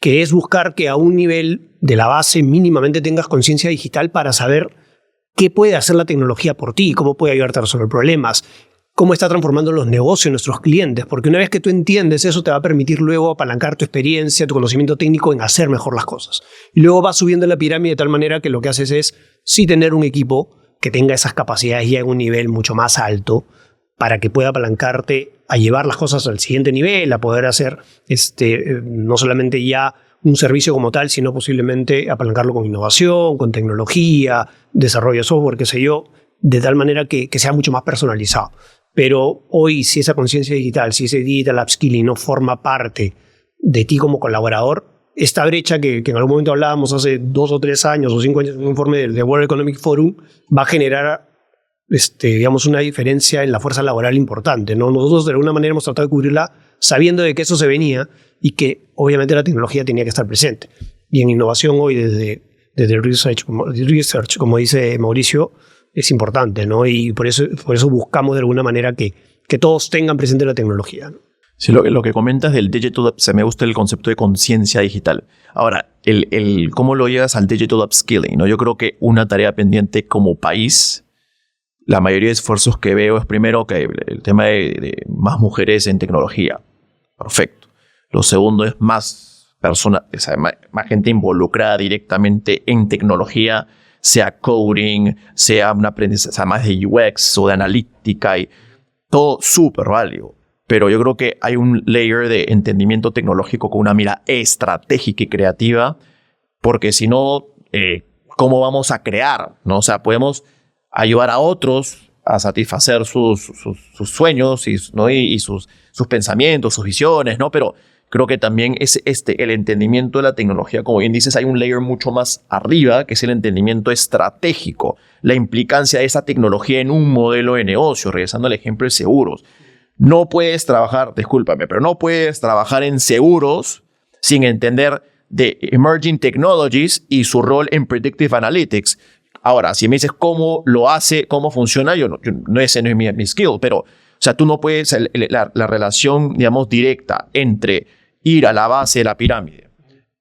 que es buscar que a un nivel de la base mínimamente tengas conciencia digital para saber qué puede hacer la tecnología por ti, cómo puede ayudarte a resolver problemas, cómo está transformando los negocios de nuestros clientes, porque una vez que tú entiendes eso te va a permitir luego apalancar tu experiencia, tu conocimiento técnico en hacer mejor las cosas. Y luego vas subiendo la pirámide de tal manera que lo que haces es sí tener un equipo que tenga esas capacidades ya en un nivel mucho más alto, para que pueda apalancarte a llevar las cosas al siguiente nivel, a poder hacer no solamente ya un servicio como tal, sino posiblemente apalancarlo con innovación, con tecnología, desarrollo de software, qué sé yo, de tal manera que sea mucho más personalizado. Pero hoy, si esa conciencia digital, si ese digital upskilling no forma parte de ti como colaborador, esta brecha que en algún momento hablábamos hace 2 o 3 años o 5 años en un informe del World Economic Forum, va a generar digamos, una diferencia en la fuerza laboral importante, ¿no? Nosotros de alguna manera hemos tratado de cubrirla sabiendo de que eso se venía y que obviamente la tecnología tenía que estar presente. Y en innovación hoy desde research, como dice Mauricio, es importante, ¿no? Y por eso buscamos de alguna manera que todos tengan presente la tecnología, ¿no? Sí, lo que comentas del digital, me gusta el concepto de conciencia digital. Ahora, ¿cómo lo llevas al digital upskilling, ¿no? Yo creo que una tarea pendiente como país, la mayoría de esfuerzos que veo es primero que el tema de más mujeres en tecnología. Perfecto. Lo segundo es más personas, o sea, más gente involucrada directamente en tecnología, sea coding, sea un aprendizaje más de UX o de analítica, y todo súper válido. Pero yo creo que hay un layer de entendimiento tecnológico con una mira estratégica y creativa, porque si no, ¿cómo vamos a crear, ¿no? O sea, podemos ayudar a otros a satisfacer sus sueños ¿no? y sus pensamientos, sus visiones, ¿no? Pero creo que también es el entendimiento de la tecnología, como bien dices, hay un layer mucho más arriba, que es el entendimiento estratégico, la implicancia de esa tecnología en un modelo de negocio, regresando al ejemplo de seguros. No puedes trabajar, discúlpame, pero no puedes trabajar en seguros sin entender de emerging technologies y su rol en predictive analytics. Ahora, si me dices cómo lo hace, cómo funciona, ese no es mi skill, pero, o sea, tú no puedes, la relación, digamos, directa entre ir a la base de la pirámide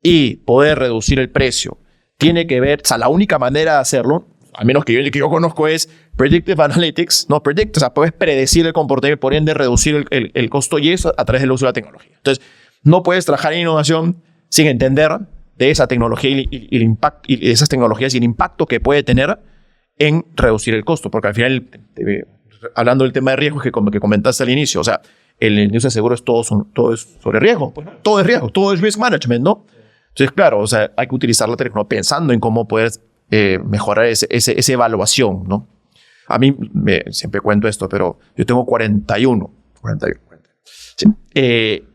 y poder reducir el precio, tiene que ver, o sea, la única manera de hacerlo, al menos que yo conozco, es predictive analytics, no predict, o sea, puedes predecir el comportamiento, por ende reducir el costo, y eso a través del uso de la tecnología. Entonces, no puedes trabajar en innovación sin entender de esa tecnología y el impacto, y de esas tecnologías y el impacto que puede tener en reducir el costo, porque al final, hablando del tema de riesgos que comentaste al inicio, o sea, el negocio de seguros todo es sobre riesgo, pues, ¿no? Todo es riesgo, todo es risk management, ¿no? Entonces, claro, o sea, hay que utilizar la tecnología pensando en cómo poder mejorar esa evaluación, ¿no? A mí, siempre cuento esto, pero yo tengo 41. Sí.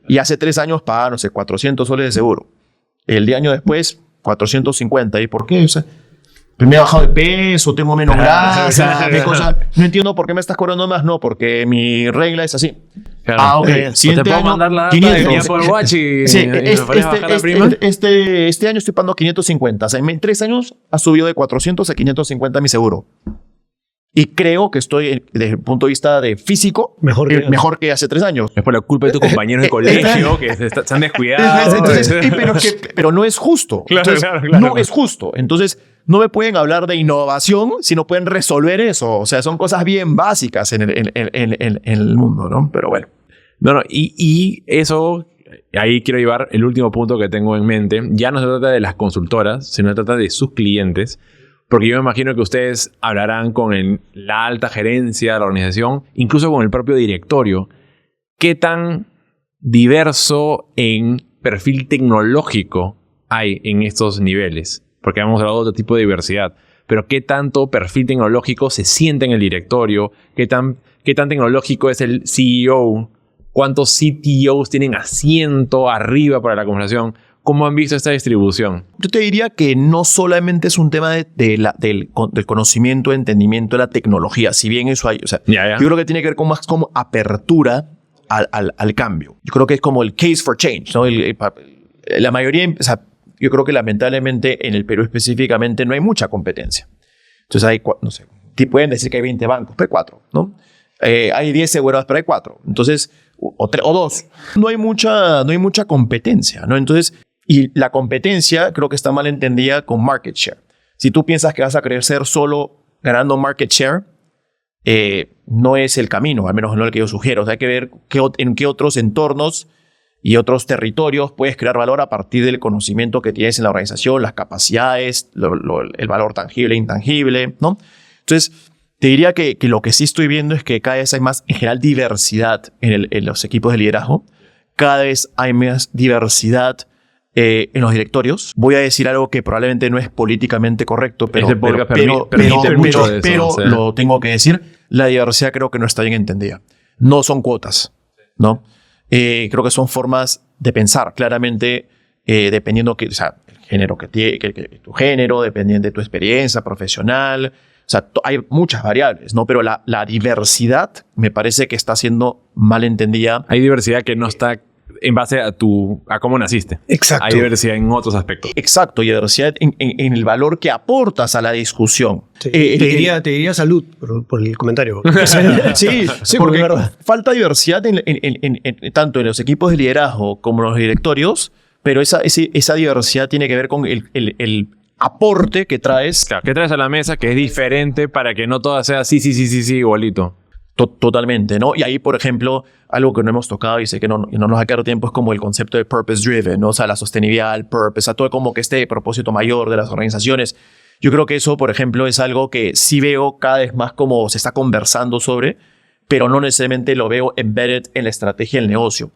Y hace 3 años pagaba, no sé, $400 de seguro. El año después, 450. ¿Y por qué? O sea, me he bajado de peso, tengo menos grasa, no entiendo por qué me estás cobrando más. No, porque mi regla es así. Claro. Ok. Siguiente te puedo mandar la 500. Por Watch y sí, este año estoy pagando 550. O sea, en 3 años ha subido de 400 a 550 mi seguro. Y creo que estoy, desde el punto de vista de físico, mejor que hace 3 años. Es por la culpa de tus compañeros de colegio que se han descuidado. Entonces, pero no es justo. Entonces, no es justo. Entonces, no me pueden hablar de innovación si no pueden resolver eso. O sea, son cosas bien básicas en el mundo, ¿no? Pero bueno. No, y eso, ahí quiero llevar el último punto que tengo en mente. Ya no se trata de las consultoras, sino se trata de sus clientes. Porque yo me imagino que ustedes hablarán con la alta gerencia de la organización, incluso con el propio directorio. ¿Qué tan diverso en perfil tecnológico hay en estos niveles? Porque hemos hablado de otro tipo de diversidad. Pero ¿qué tanto perfil tecnológico se siente en el directorio? ¿Qué tan tecnológico es el CEO? ¿Cuántos CTOs tienen asiento arriba para la conversación? ¿Cómo han visto esta distribución? Yo te diría que no solamente es un tema del conocimiento, entendimiento de la tecnología, si bien eso hay. O sea, yo creo que tiene que ver con más como apertura al cambio. Yo creo que es como el case for change, ¿no? La mayoría, o sea, yo creo que lamentablemente en el Perú específicamente no hay mucha competencia. Entonces hay, no sé, pueden decir que hay 20 bancos, pero hay 4, ¿no? Hay 10 aseguradoras, pero hay 4. Entonces, o 2. No hay mucha competencia, ¿no? Entonces, y la competencia creo que está mal entendida con market share. Si tú piensas que vas a crecer solo ganando market share, no es el camino, al menos no el que yo sugiero. O sea, hay que ver en qué otros entornos y otros territorios puedes crear valor a partir del conocimiento que tienes en la organización, las capacidades, el valor tangible e intangible, ¿no? Entonces, te diría que lo que sí estoy viendo es que cada vez hay más, en general, diversidad en los equipos de liderazgo. Cada vez hay más diversidad en los directorios. Voy a decir algo que probablemente no es políticamente correcto, pero lo tengo que decir. La diversidad creo que no está bien entendida. No son cuotas, ¿no? Creo que son formas de pensar. Claramente, dependiendo el género tu género, dependiendo de tu experiencia profesional. O sea, hay muchas variables, ¿no? Pero la diversidad me parece que está siendo mal entendida. Hay diversidad que no está en base a cómo naciste. Exacto. Hay diversidad en otros aspectos. Exacto, y diversidad en el valor que aportas a la discusión. Sí. Te diría salud por el comentario. Sí, porque es verdad. Falta diversidad tanto en los equipos de liderazgo como en los directorios, pero esa diversidad tiene que ver con el aporte que traes. Claro, que traes a la mesa que es diferente para que no todo sea sí, igualito. Totalmente, ¿no? Y ahí, por ejemplo, algo que no hemos tocado y sé que no nos va a quedar tiempo es como el concepto de purpose driven, ¿no? O sea, la sostenibilidad, el purpose, a todo como que este propósito mayor de las organizaciones. Yo creo que eso, por ejemplo, es algo que sí veo cada vez más como se está conversando sobre, pero no necesariamente lo veo embedded en la estrategia del negocio.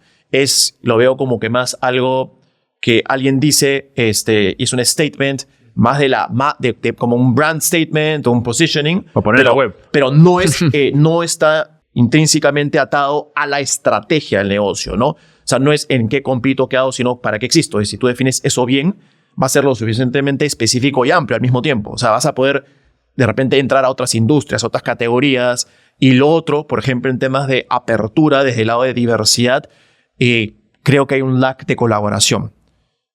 Lo veo como que más algo que alguien dice, es un statement más de como un brand statement o un positioning. O poner en la web. Pero no está intrínsecamente atado a la estrategia del negocio, ¿no? O sea, no es en qué compito, qué hago, sino para qué existo. Y si tú defines eso bien, va a ser lo suficientemente específico y amplio al mismo tiempo. O sea, vas a poder de repente entrar a otras industrias, otras categorías. Y lo otro, por ejemplo, en temas de apertura desde el lado de diversidad, creo que hay un lack de colaboración.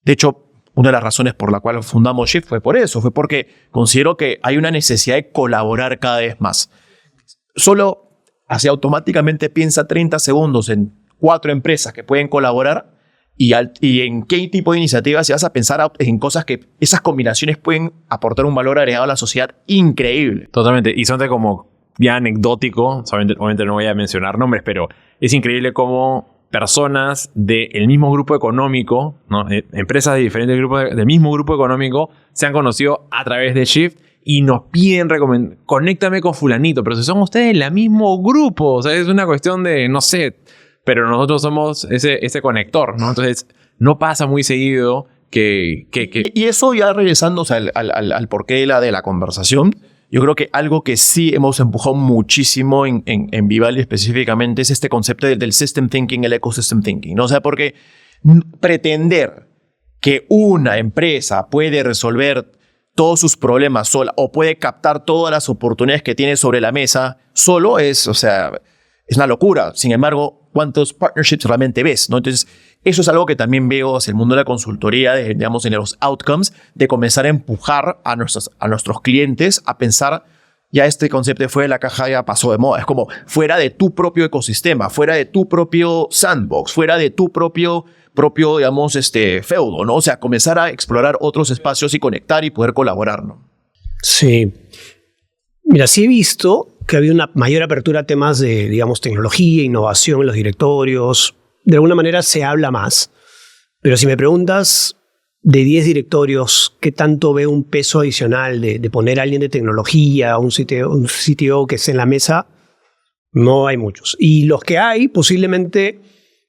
De hecho, una de las razones por la cual fundamos Shift fue por eso, fue porque considero que hay una necesidad de colaborar cada vez más. Solo automáticamente piensa 30 segundos en 4 empresas que pueden colaborar y en qué tipo de iniciativas si vas a pensar en cosas que esas combinaciones pueden aportar un valor agregado a la sociedad increíble. Totalmente. Y son como ya anecdótico, obviamente no voy a mencionar nombres, pero es increíble cómo personas del mismo grupo económico, ¿no? Empresas de diferentes grupos del mismo grupo económico se han conocido a través de Shift y nos piden conéctame con fulanito, pero si son ustedes el mismo grupo, o sea, es una cuestión de, no sé, pero nosotros somos ese conector, ¿no? Entonces, no pasa muy seguido que... Y eso ya regresando, o sea, al porqué de la conversación, yo creo que algo que sí hemos empujado muchísimo en Vivaldi específicamente es este concepto del system thinking, el ecosystem thinking, ¿no? O sea, porque pretender que una empresa puede resolver todos sus problemas sola o puede captar todas las oportunidades que tiene sobre la mesa solo es una locura. Sin embargo, ¿cuántos partnerships realmente ves, ¿no? Entonces, eso es algo que también veo hacia el mundo de la consultoría, digamos, en los outcomes, de comenzar a empujar a nuestros clientes a pensar, ya este concepto de fuera de la caja ya pasó de moda. Es como fuera de tu propio ecosistema, fuera de tu propio sandbox, fuera de tu propio digamos, feudo, ¿no? O sea, comenzar a explorar otros espacios y conectar y poder colaborar, ¿no? Sí. Mira, sí he visto que había una mayor apertura a temas de, digamos, tecnología, innovación en los directorios. De alguna manera se habla más. Pero si me preguntas, de 10 directorios, ¿qué tanto veo un peso adicional de poner a alguien de tecnología, un CTO que esté en la mesa? No hay muchos. Y los que hay posiblemente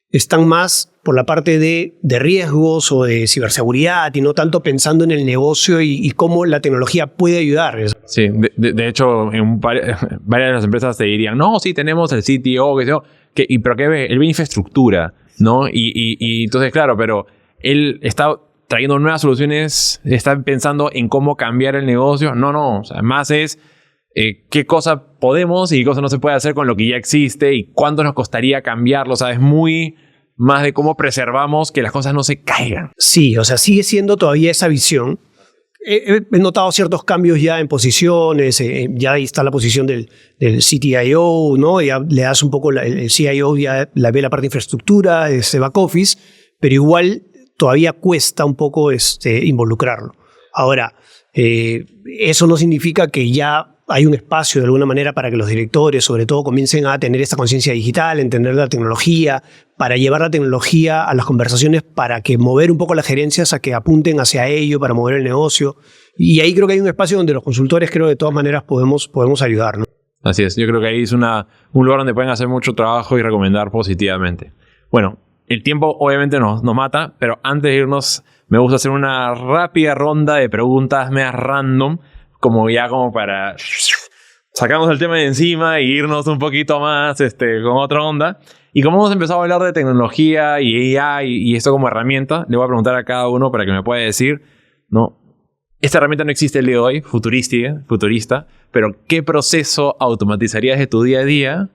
están más por la parte de riesgos o de ciberseguridad y no tanto pensando en el negocio y cómo la tecnología puede ayudar. Sí, de hecho, varias de las empresas te dirían, no, sí, tenemos el CTO, pero ¿qué ve? Él ve infraestructura, ¿no? Y entonces, claro, pero él está trayendo nuevas soluciones, está pensando en cómo cambiar el negocio. No, o sea, más es qué cosa podemos y qué cosa no se puede hacer con lo que ya existe y cuánto nos costaría cambiarlo. O sea, es muy más de cómo preservamos que las cosas no se caigan. Sí, o sea, sigue siendo todavía esa visión. He notado ciertos cambios ya en posiciones, ya ahí está la posición del CTIO, ¿no? Ya le das un poco, el CIO ya ve la parte de infraestructura, back office, pero igual todavía cuesta un poco involucrarlo. Ahora, eso no significa que ya hay un espacio de alguna manera para que los directores, sobre todo, comiencen a tener esta conciencia digital, entender la tecnología, para llevar la tecnología a las conversaciones, para que mover un poco las gerencias a que apunten hacia ello, para mover el negocio. Y ahí creo que hay un espacio donde los consultores, creo, de todas maneras podemos ayudar, ¿no? Así es. Yo creo que ahí es un lugar donde pueden hacer mucho trabajo y recomendar positivamente. Bueno, el tiempo obviamente nos mata, pero antes de irnos me gusta hacer una rápida ronda de preguntas medias random, como para sacamos el tema de encima e irnos un poquito más con otra onda. Y como hemos empezado a hablar de tecnología y AI y esto como herramienta, le voy a preguntar a cada uno para que me pueda decir, ¿no? Esta herramienta no existe el día de hoy, futurista, pero ¿qué proceso automatizarías de tu día a día?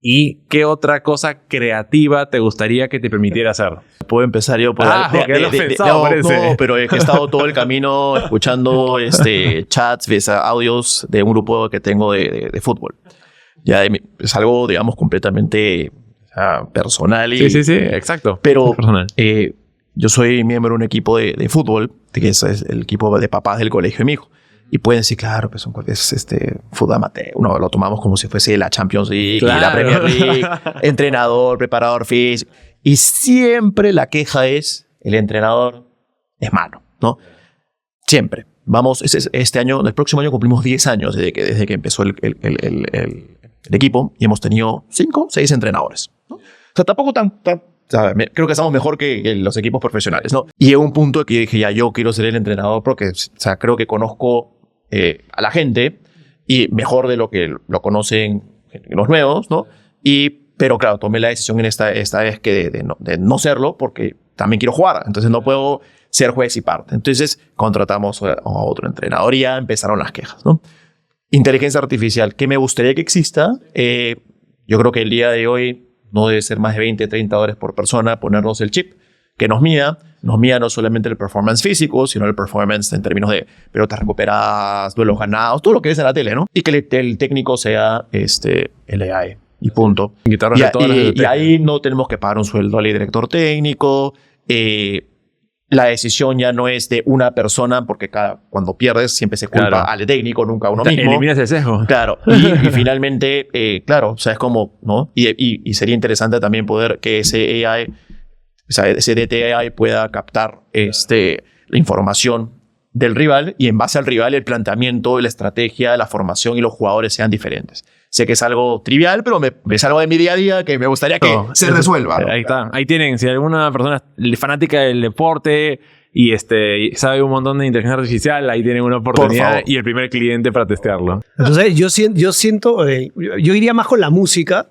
¿Y qué otra cosa creativa te gustaría que te permitiera hacer? Puedo empezar yo por porque lo has pensado, parece. No, pero he estado todo el camino escuchando chats, audios de un grupo que tengo de fútbol. Ya es algo, digamos, completamente personal. Sí, exacto. Pero personal. Yo soy miembro de un equipo de fútbol, que es el equipo de papás del colegio de mi hijo. Y pueden decir, claro, pues es fútbol amateur. Uno lo tomamos como si fuese la Champions League, claro, y la Premier League, entrenador, preparador físico. Y siempre la queja es, el entrenador es malo, ¿no? Siempre. Vamos, este año, el próximo año cumplimos 10 años desde que empezó el equipo y hemos tenido 5, 6 entrenadores, ¿no? O sea, tampoco creo que estamos mejor que los equipos profesionales, ¿no? Y llegó un punto que dije, ya, yo quiero ser el entrenador porque, creo que conozco a la gente y mejor de lo que lo conocen los nuevos, ¿no? Pero claro, tomé la decisión en esta vez que de no serlo porque también quiero jugar. Entonces no puedo ser juez y parte. Entonces contratamos a otro entrenador y ya empezaron las quejas, ¿no? Inteligencia artificial, ¿qué me gustaría que exista? Yo creo que el día de hoy no debe ser más de 20, 30 dólares por persona ponernos el chip que nos mida no solamente el performance físico, sino el performance en términos de pelotas recuperadas, duelos ganados, todo lo que ves en la tele, ¿no? Y que el técnico sea el AI y punto. Y ahí no tenemos que pagar un sueldo al director técnico. La decisión ya no es de una persona, porque cuando pierdes siempre se culpa al técnico, nunca a uno mismo. Eliminas el sesgo. Claro. Y finalmente, claro, o sea, es como, ¿no? Y sería interesante también poder que ese AI, o sea, ese DTAI pueda captar la información del rival y en base al rival el planteamiento, la estrategia, la formación y los jugadores sean diferentes. Sé que es algo trivial, pero es algo de mi día a día que me gustaría que se resuelva, ¿no? Ahí está. Ahí tienen. Si alguna persona es fanática del deporte y sabe un montón de inteligencia artificial, ahí tienen una oportunidad y el primer cliente para testearlo. Entonces, yo siento... yo iría más con la música.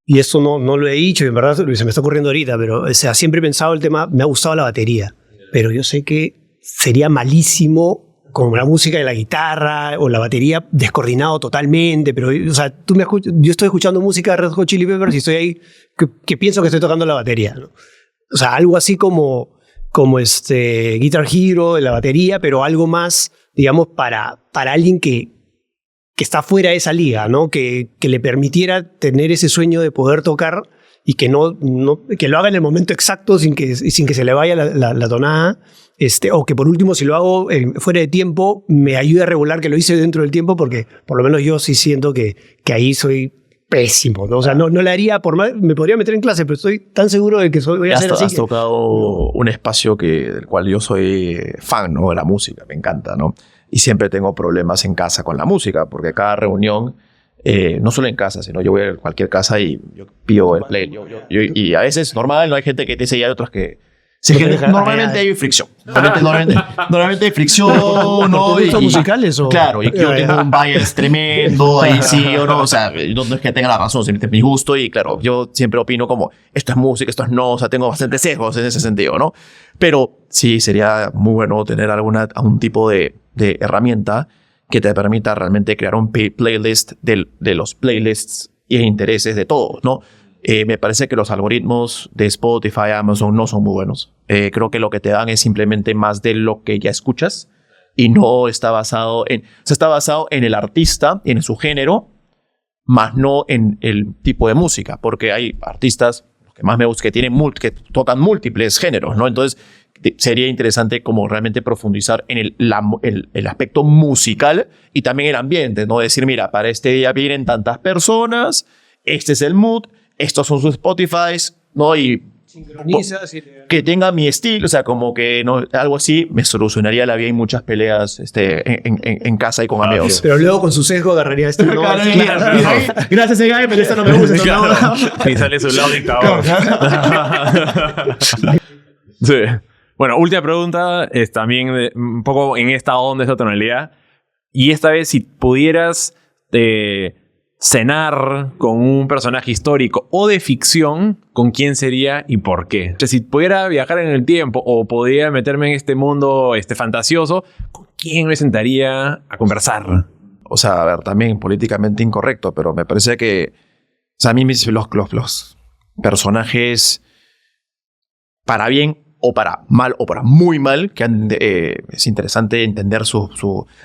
Y esto no lo he dicho, y en verdad se me está ocurriendo ahorita, pero o sea, siempre he pensado el tema, me ha gustado la batería, pero yo sé que sería malísimo con la música de la guitarra o la batería descoordinado totalmente, pero o sea, yo estoy escuchando música de Red Hot Chili Peppers y estoy ahí que pienso que estoy tocando la batería, ¿no? O sea, algo así como Guitar Hero de la batería, pero algo más, digamos, para alguien que está fuera de esa liga, ¿no? Que le permitiera tener ese sueño de poder tocar y que que lo haga en el momento exacto sin que se le vaya la tonada, o que por último, si lo hago fuera de tiempo, me ayude a regular que lo hice dentro del tiempo, porque por lo menos yo sí siento que ahí soy pésimo, ¿no? O sea, no le haría por más, me podría meter en clase, pero estoy tan seguro de que voy a hacer así. Has tocado un espacio del cual yo soy fan, ¿no? De la música, me encanta, ¿no? Y siempre tengo problemas en casa con la música, porque cada reunión, no solo en casa, sino yo voy a cualquier casa y yo pido el play. Y a veces normal, no hay gente que te dice y hay otros que... normalmente hay fricción. Normalmente hay fricción, ¿no? musicales o...? Claro, y yo tengo un bias tremendo, ahí sí o no. O sea, no es que tenga la razón, simplemente es mi gusto. Y claro, yo siempre opino como, esto es música, esto es no. O sea, tengo bastantes sesgos en ese sentido, ¿no? Pero sí, sería muy bueno tener algún tipo de herramienta que te permita realmente crear un playlist de los playlists y intereses de todos, ¿no? Me parece que los algoritmos de Spotify, Amazon no son muy buenos. Creo que lo que te dan es simplemente más de lo que ya escuchas y no está basado en... O sea, está basado en el artista, en su género, más no en el tipo de música, porque hay artistas, los que más me gustan, que tocan múltiples géneros, ¿no? Entonces, sería interesante como realmente profundizar en el aspecto musical y también el ambiente, ¿no? Decir, mira, para este día vienen tantas personas, este es el mood, estos son sus Spotifys, ¿no? Y que tenga mi estilo, o sea, como que no, algo así me solucionaría la vida y muchas peleas en casa y con amigos. Pero luego con su sesgo agarraría no, gracias, Guy, pero esto no me gusta. Y sale su lado dictador. Sí. Bueno, última pregunta, es también un poco en esta onda, esta tonalidad. Y esta vez, si pudieras cenar con un personaje histórico o de ficción, ¿con quién sería y por qué? O sea, si pudiera viajar en el tiempo o pudiera meterme en este mundo fantasioso, ¿con quién me sentaría a conversar? O sea, a ver, también políticamente incorrecto, pero me parece que, o sea, a mí los personajes para bien o para mal o para muy mal, es interesante entender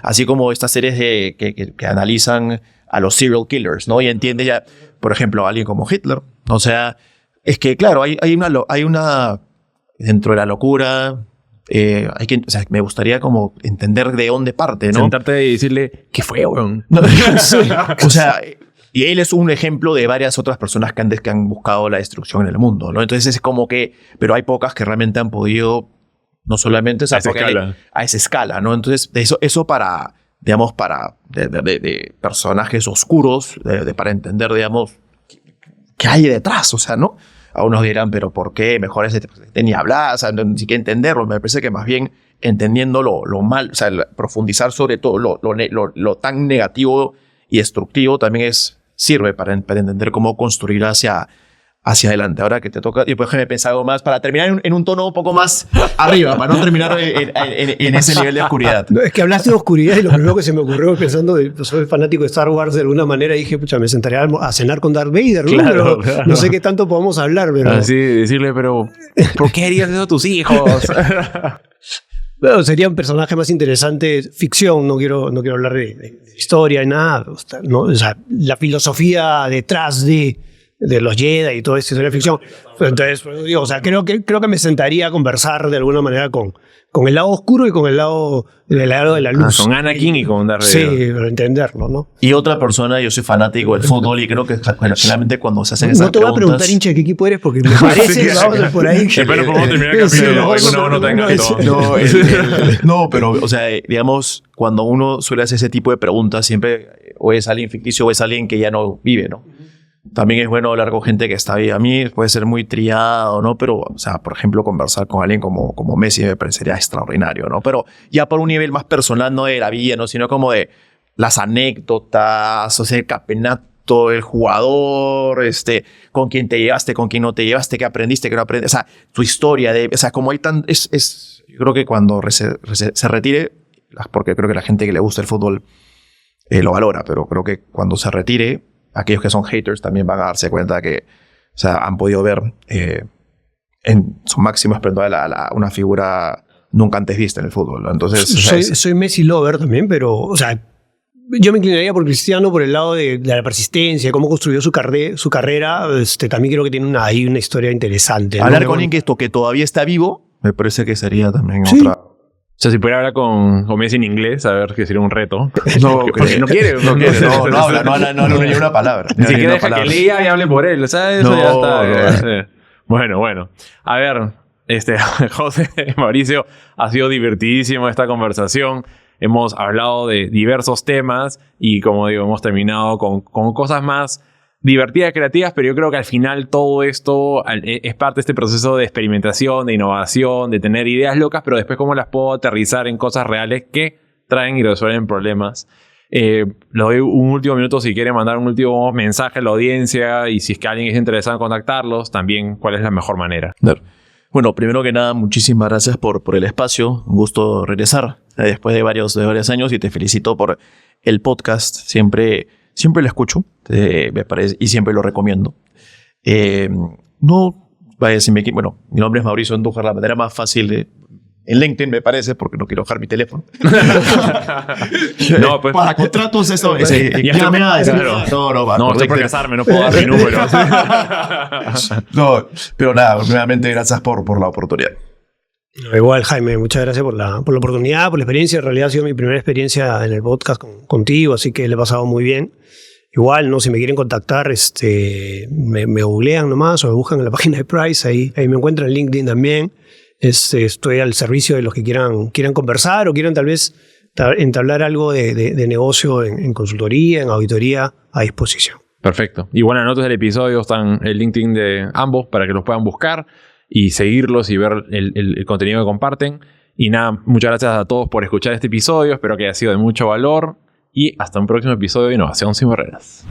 así como estas series que analizan a los serial killers, ¿no? Y entiende ya, por ejemplo, a alguien como Hitler. O sea, es que, claro, hay una dentro de la locura, o sea, me gustaría como entender de dónde parte, ¿no? Sentarte y decirle, ¿qué fue, weón? No, sí. O sea, y él es un ejemplo de varias otras personas que han buscado la destrucción en el mundo, ¿no? Entonces es como que, pero hay pocas que realmente han podido, no solamente o sea, a esa escala, ¿no? Entonces eso para, digamos, de personajes oscuros, para entender, digamos, qué hay detrás, o sea, ¿no? A unos dirán, pero ¿por qué? Mejor ni hablar, o sea, ni siquiera entenderlo. Me parece que más bien entendiendo lo mal, o sea, profundizar sobre todo lo tan negativo y destructivo también sirve para entender cómo construir hacia adelante. Ahora que te toca, y pues déjame pensar algo más para terminar en un tono un poco más arriba, para no terminar en ese nivel de oscuridad. No, es que hablaste de oscuridad y lo primero que se me ocurrió pensando, soy fanático de Star Wars de alguna manera, y dije, pucha, me sentaría a cenar con Darth Vader, ¿no? Claro, pero claro. No sé qué tanto podemos hablar, pero... Así, decirle, pero ¿por qué harías eso a tus hijos? Bueno, sería un personaje más interesante, ficción, no quiero hablar de historia ni nada, ¿no? O sea, la filosofía detrás de los Jedi y toda esta historia de ficción. Entonces, digo, o sea, creo que me sentaría a conversar de alguna manera con el lado oscuro y con el lado de la luz. Con Anakin y con Darth Vader. Sí, pero entenderlo, ¿no? Y otra persona, yo soy fanático del fútbol y creo que generalmente cuando se hacen esas preguntas... No te voy a preguntar, hincha, ¿qué equipo eres? Porque me parece que vamos por ahí. Espero podemos terminar el capítulo en una nota en alto. No, pero, o sea, digamos, cuando uno suele hacer ese tipo de preguntas, siempre o es alguien ficticio o es alguien que ya no vive, ¿no? También es bueno hablar con gente que está viva. A mí puede ser muy triado, ¿no? Pero, o sea, por ejemplo, conversar con alguien como Messi me parecería extraordinario, ¿no? Pero ya por un nivel más personal, no de la vida, ¿no? Sino como de las anécdotas, o sea, el campeonato, el jugador, con quién te llevaste, con quién no te llevaste, qué aprendiste, qué no aprendiste. O sea, tu historia, o sea, como hay tan... yo creo que cuando se retire, porque creo que la gente que le gusta el fútbol lo valora, pero creo que cuando se retire, aquellos que son haters también van a darse cuenta que, o sea, han podido ver en su máximo esplendor una figura nunca antes vista en el fútbol, ¿no? Entonces, soy Messi lover también, pero, o sea, yo me inclinaría por Cristiano por el lado de la persistencia, cómo construyó su carrera. También creo que tiene ahí una historia interesante, ¿no? Hablar con alguien que todavía está vivo, me parece que sería también otra... O sea, si pudiera hablar con Messi en inglés, a ver que sería un reto. No, porque no quiere. No habla ni una palabra. Ni siquiera deja que lea y hable por él. O sea, eso ya está. Bueno. A ver, José, Mauricio, ha sido divertidísimo esta conversación. Hemos hablado de diversos temas y, como digo, hemos terminado con cosas más divertidas, creativas, pero yo creo que al final todo esto es parte de este proceso de experimentación, de innovación, de tener ideas locas, pero después cómo las puedo aterrizar en cosas reales que traen y resuelven problemas. Le doy un último minuto si quieren mandar un último mensaje a la audiencia, y si es que alguien es interesado en contactarlos, también cuál es la mejor manera. Bueno, primero que nada, muchísimas gracias por el espacio. Un gusto regresar después de varios años, y te felicito por el podcast. Siempre lo escucho, me parece, y siempre lo recomiendo. No vaya a decirme que, bueno, mi nombre es Mauricio Andújar, la manera más fácil en LinkedIn, me parece, porque no quiero dejar mi teléfono. No, pues, para contratos, eso. No, estoy por casarme, no puedo dar mi número. No, pero nada, nuevamente gracias por la oportunidad. Igual, Jaime, muchas gracias por la oportunidad, por la experiencia. En realidad ha sido mi primera experiencia en el podcast contigo, así que le he pasado muy bien. Igual, ¿no? Si me quieren contactar, me googlean nomás o me buscan en la página de Price, ahí me encuentran en LinkedIn también. Estoy al servicio de los que quieran conversar o quieran tal vez entablar algo de negocio en consultoría, en auditoría, a disposición. Perfecto. Y bueno, en notas del episodio están el LinkedIn de ambos para que los puedan buscar. y seguirlos y ver el contenido que comparten. Y nada, muchas gracias a todos por escuchar este episodio. Espero que haya sido de mucho valor. Y hasta un próximo episodio de Innovación Sin Barreras.